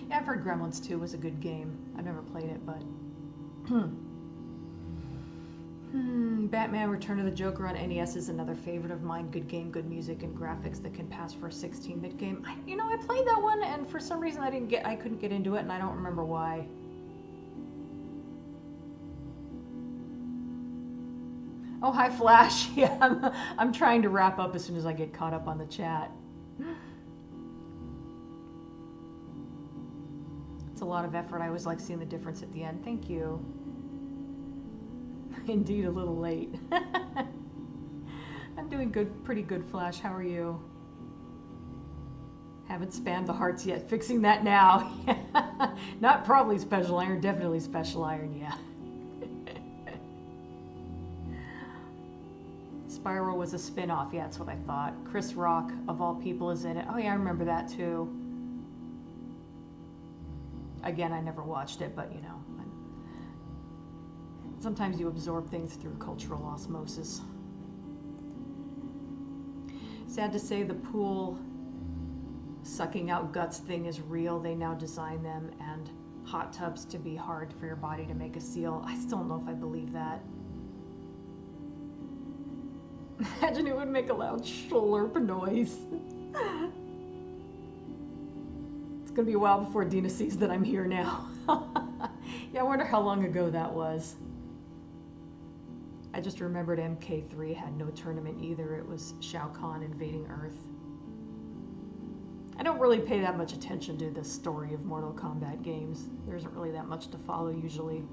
Yeah, I've heard Gremlins 2 was a good game. I've never played it, but Batman Return of the Joker on NES is another favorite of mine. Good game, good music, and graphics that can pass for a 16-bit game. I played that one, and for some reason I couldn't get into it, and I don't remember why. Oh, hi Flash. Yeah, I'm trying to wrap up as soon as I get caught up on the chat. It's a lot of effort. I always like seeing the difference at the end. Thank you. Indeed, a little late. I'm doing good, pretty good, Flash. How are you? Haven't spammed the hearts yet. Fixing that now. Not probably Special Iron, definitely Special Iron, yeah. Spiral was a spin-off. Yeah, that's what I thought. Chris Rock, of all people, is in it. Oh yeah, I remember that too. Again, I never watched it, but you know. Sometimes you absorb things through cultural osmosis. Sad to say the pool sucking out guts thing is real. They now design them and hot tubs to be hard for your body to make a seal. I still don't know if I believe that. Imagine it would make a loud slurp noise. It's gonna be a while before Dina sees that I'm here now. Yeah, I wonder how long ago that was. I just remembered MK3 had no tournament either. It was Shao Kahn invading Earth. I don't really pay that much attention to the story of Mortal Kombat games. There isn't really that much to follow usually.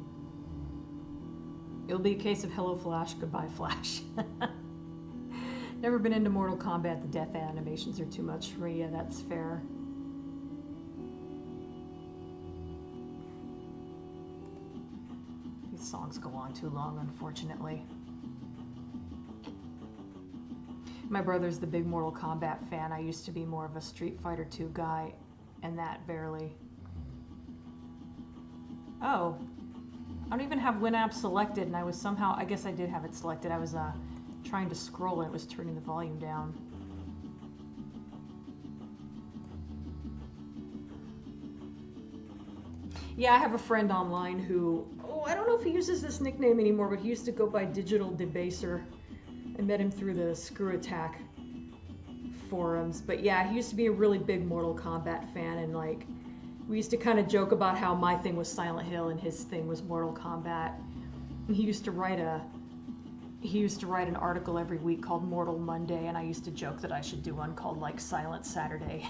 It'll be a case of hello Flash, goodbye Flash. Never been into Mortal Kombat. The death animations are too much for me. Yeah, that's fair. These songs go on too long, unfortunately. My brother's the big Mortal Kombat fan. I used to be more of a Street Fighter 2 guy, and that barely. Oh, I don't even have Winamp selected, and I was somehow, I guess I did have it selected. I was trying to scroll and it was turning the volume down. Yeah, I have a friend online who, I don't know if he uses this nickname anymore, but he used to go by Digital Debaser. I met him through the Screw Attack forums. But yeah, he used to be a really big Mortal Kombat fan, and like, we used to kind of joke about how my thing was Silent Hill and his thing was Mortal Kombat. And he used to write an article every week called Mortal Monday, and I used to joke that I should do one called like Silent Saturday.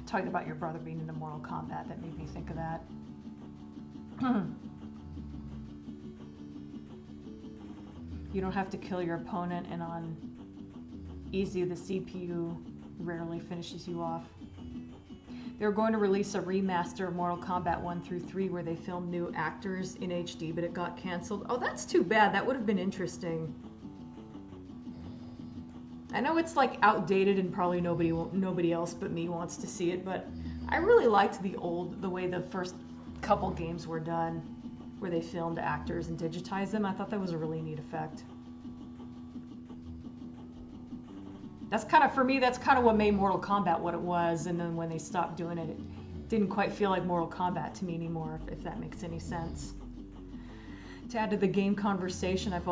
Talking about your brother being into Mortal Kombat, that made me think of that. You don't have to kill your opponent, and on easy, the CPU rarely finishes you off. They were going to release a remaster of Mortal Kombat 1 through 3 where they filmed new actors in HD, but it got canceled. Oh, that's too bad. That would have been interesting. I know it's like outdated and probably nobody else but me wants to see it, but I really liked the way the first couple games were done, where they filmed actors and digitized them. I thought that was a really neat effect. That's kind of, for me, that's kind of what made Mortal Kombat what it was, and then when they stopped doing it, it didn't quite feel like Mortal Kombat to me anymore, if that makes any sense. To add to the game conversation, I've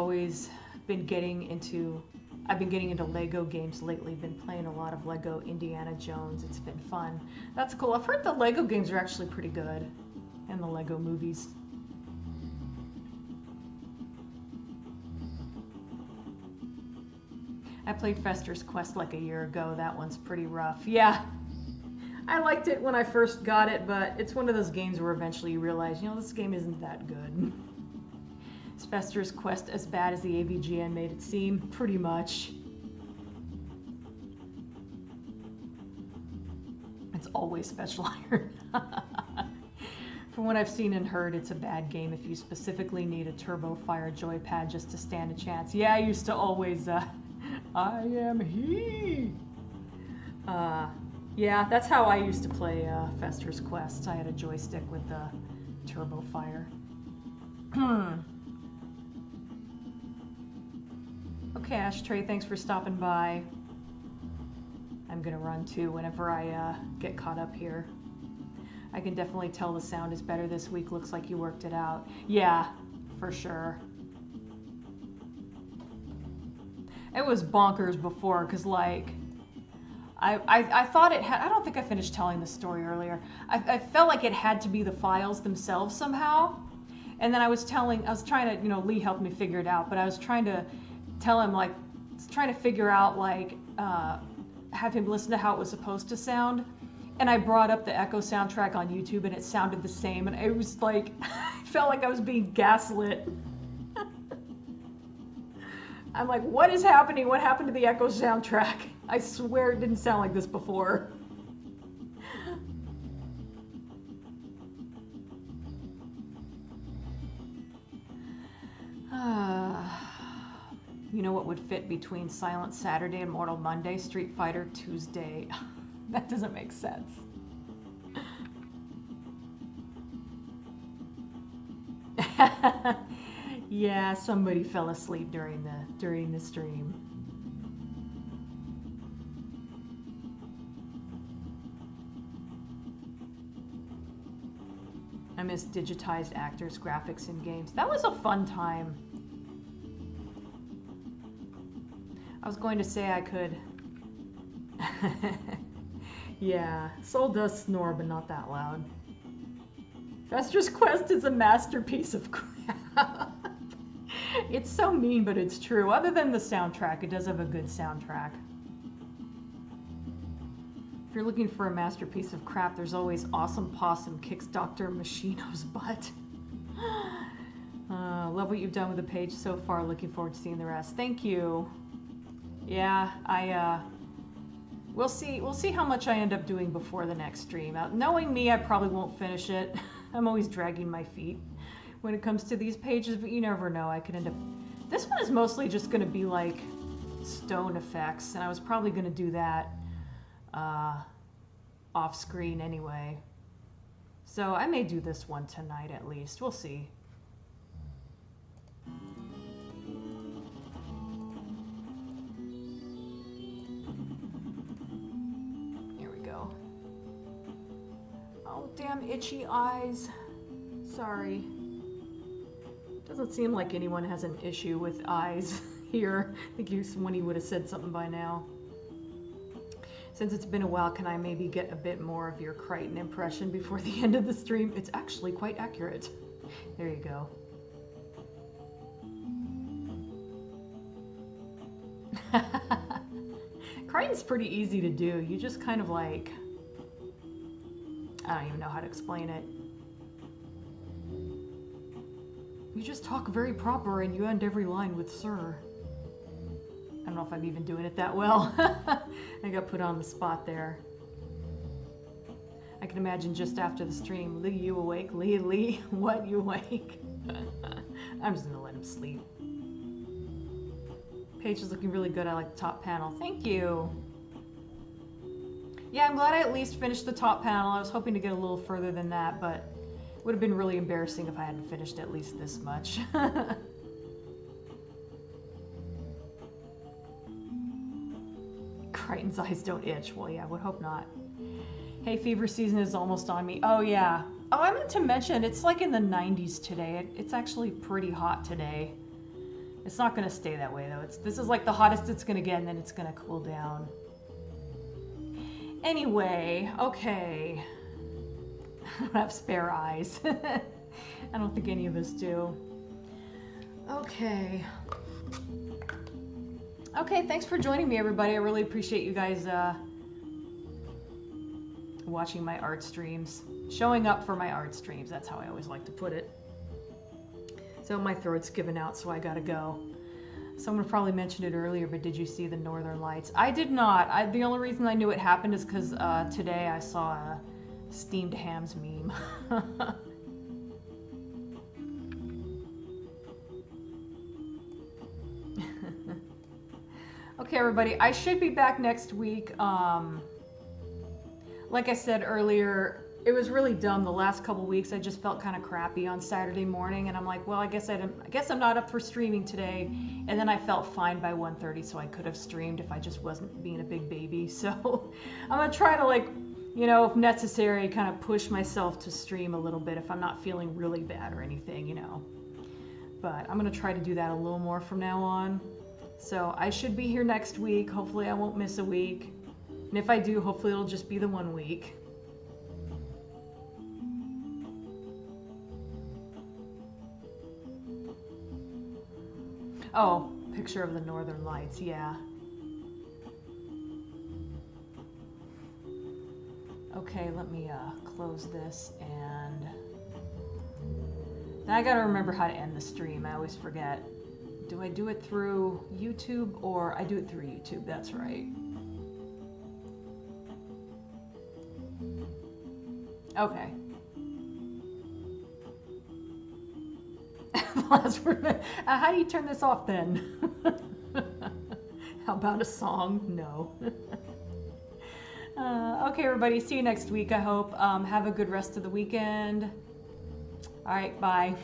been getting into Lego games lately. Been playing a lot of Lego Indiana Jones. It's been fun. That's cool. I've heard the Lego games are actually pretty good, and the Lego movies. I played Fester's Quest like a year ago. That one's pretty rough. Yeah, I liked it when I first got it, but it's one of those games where eventually you realize, this game isn't that good. Is Fester's Quest as bad as the AVGN made it seem? Pretty much. It's always Special Iron. From what I've seen and heard, it's a bad game if you specifically need a Turbo Fire joypad just to stand a chance. Yeah, I used to always, I am he! Yeah, that's how I used to play Fester's Quest. I had a joystick with the Turbo Fire. Okay, Ashtray, thanks for stopping by. I'm gonna run too whenever I get caught up here. I can definitely tell the sound is better this week. Looks like you worked it out. Yeah, for sure. It was bonkers before, because like, I thought it had, I don't think I finished telling the story earlier. I felt like it had to be the files themselves somehow. And then I was trying to, Lee helped me figure it out, but I was trying to tell him, like, trying to figure out, like, have him listen to how it was supposed to sound. And I brought up the Echo soundtrack on YouTube and it sounded the same. And it was like, I felt like I was being gaslit. I'm like, what is happening? What happened to the Echo soundtrack? I swear it didn't sound like this before. You know what would fit between Silent Saturday and Mortal Monday? Street Fighter Tuesday. That doesn't make sense. Yeah, somebody fell asleep during the stream. I miss digitized actors' graphics in games. That was a fun time. I was going to say I could. Yeah, Soul does snore, but not that loud. Fester's Quest is a masterpiece of crap. It's so mean, but it's true. Other than the soundtrack, it does have a good soundtrack. If you're looking for a masterpiece of crap, there's always Awesome Possum kicks Dr. Machino's butt. Love what you've done with the page so far. Looking forward to seeing the rest. Thank you. Yeah, we'll see how much I end up doing before the next stream. Knowing me, I probably won't finish it. I'm always dragging my feet when it comes to these pages, but you never know. I could end up... This one is mostly just going to be like stone effects, and I was probably going to do that off screen anyway. So I may do this one tonight at least. We'll see. Here we go. Oh, damn itchy eyes. Sorry. Doesn't seem like anyone has an issue with eyes here. I think somebody would have said something by now. Since it's been a while, can I maybe get a bit more of your Crichton impression before the end of the stream? It's actually quite accurate. There you go. Crichton's pretty easy to do. You just kind of like... I don't even know how to explain it. You just talk very proper and you end every line with sir. I don't know if I'm even doing it that well. I got put on the spot there. I can imagine just after the stream, Lee, you awake? Lee, what, you awake? I'm just gonna let him sleep. Page is looking really good. I like the top panel. Thank you. Yeah, I'm glad I at least finished the top panel. I was hoping to get a little further than that, but it would have been really embarrassing if I hadn't finished at least this much. Crichton's eyes don't itch. Well, yeah, I would hope not. Hey, fever season is almost on me. Oh, yeah. Oh, I meant to mention, it's like in the 90s today. It's actually pretty hot today. It's not going to stay that way, though. This is like the hottest it's going to get, and then it's going to cool down. Anyway, okay. I don't have spare eyes. I don't think any of us do. Okay. Okay, thanks for joining me, everybody. I really appreciate you guys watching my art streams. Showing up for my art streams. That's how I always like to put it. So my throat's given out, so I gotta go. Someone probably mentioned it earlier, but did you see the Northern Lights? I did not. The only reason I knew it happened is because today I saw a steamed hams meme. Okay, everybody, I should be back next week. Like I said earlier, it was really dumb. The last couple weeks, I just felt kind of crappy on Saturday morning, and I'm like, well, I guess I'm not up for streaming today. And then I felt fine by 1:30, so I could have streamed if I just wasn't being a big baby. So I'm gonna try to, like, you know, if necessary, kind of push myself to stream a little bit if I'm not feeling really bad or anything, you know. But I'm gonna try to do that a little more from now on. So I should be here next week. Hopefully I won't miss a week. And if I do, hopefully it'll just be the 1 week. Oh, picture of the Northern Lights, yeah. Okay, let me close this, and then I gotta remember how to end the stream. I always forget. Do I do it through YouTube, or I do it through YouTube? That's right. Okay. Last word. How do you turn this off then? How about a song? No. Okay, everybody. See you next week, I hope. Have a good rest of the weekend. All right, bye.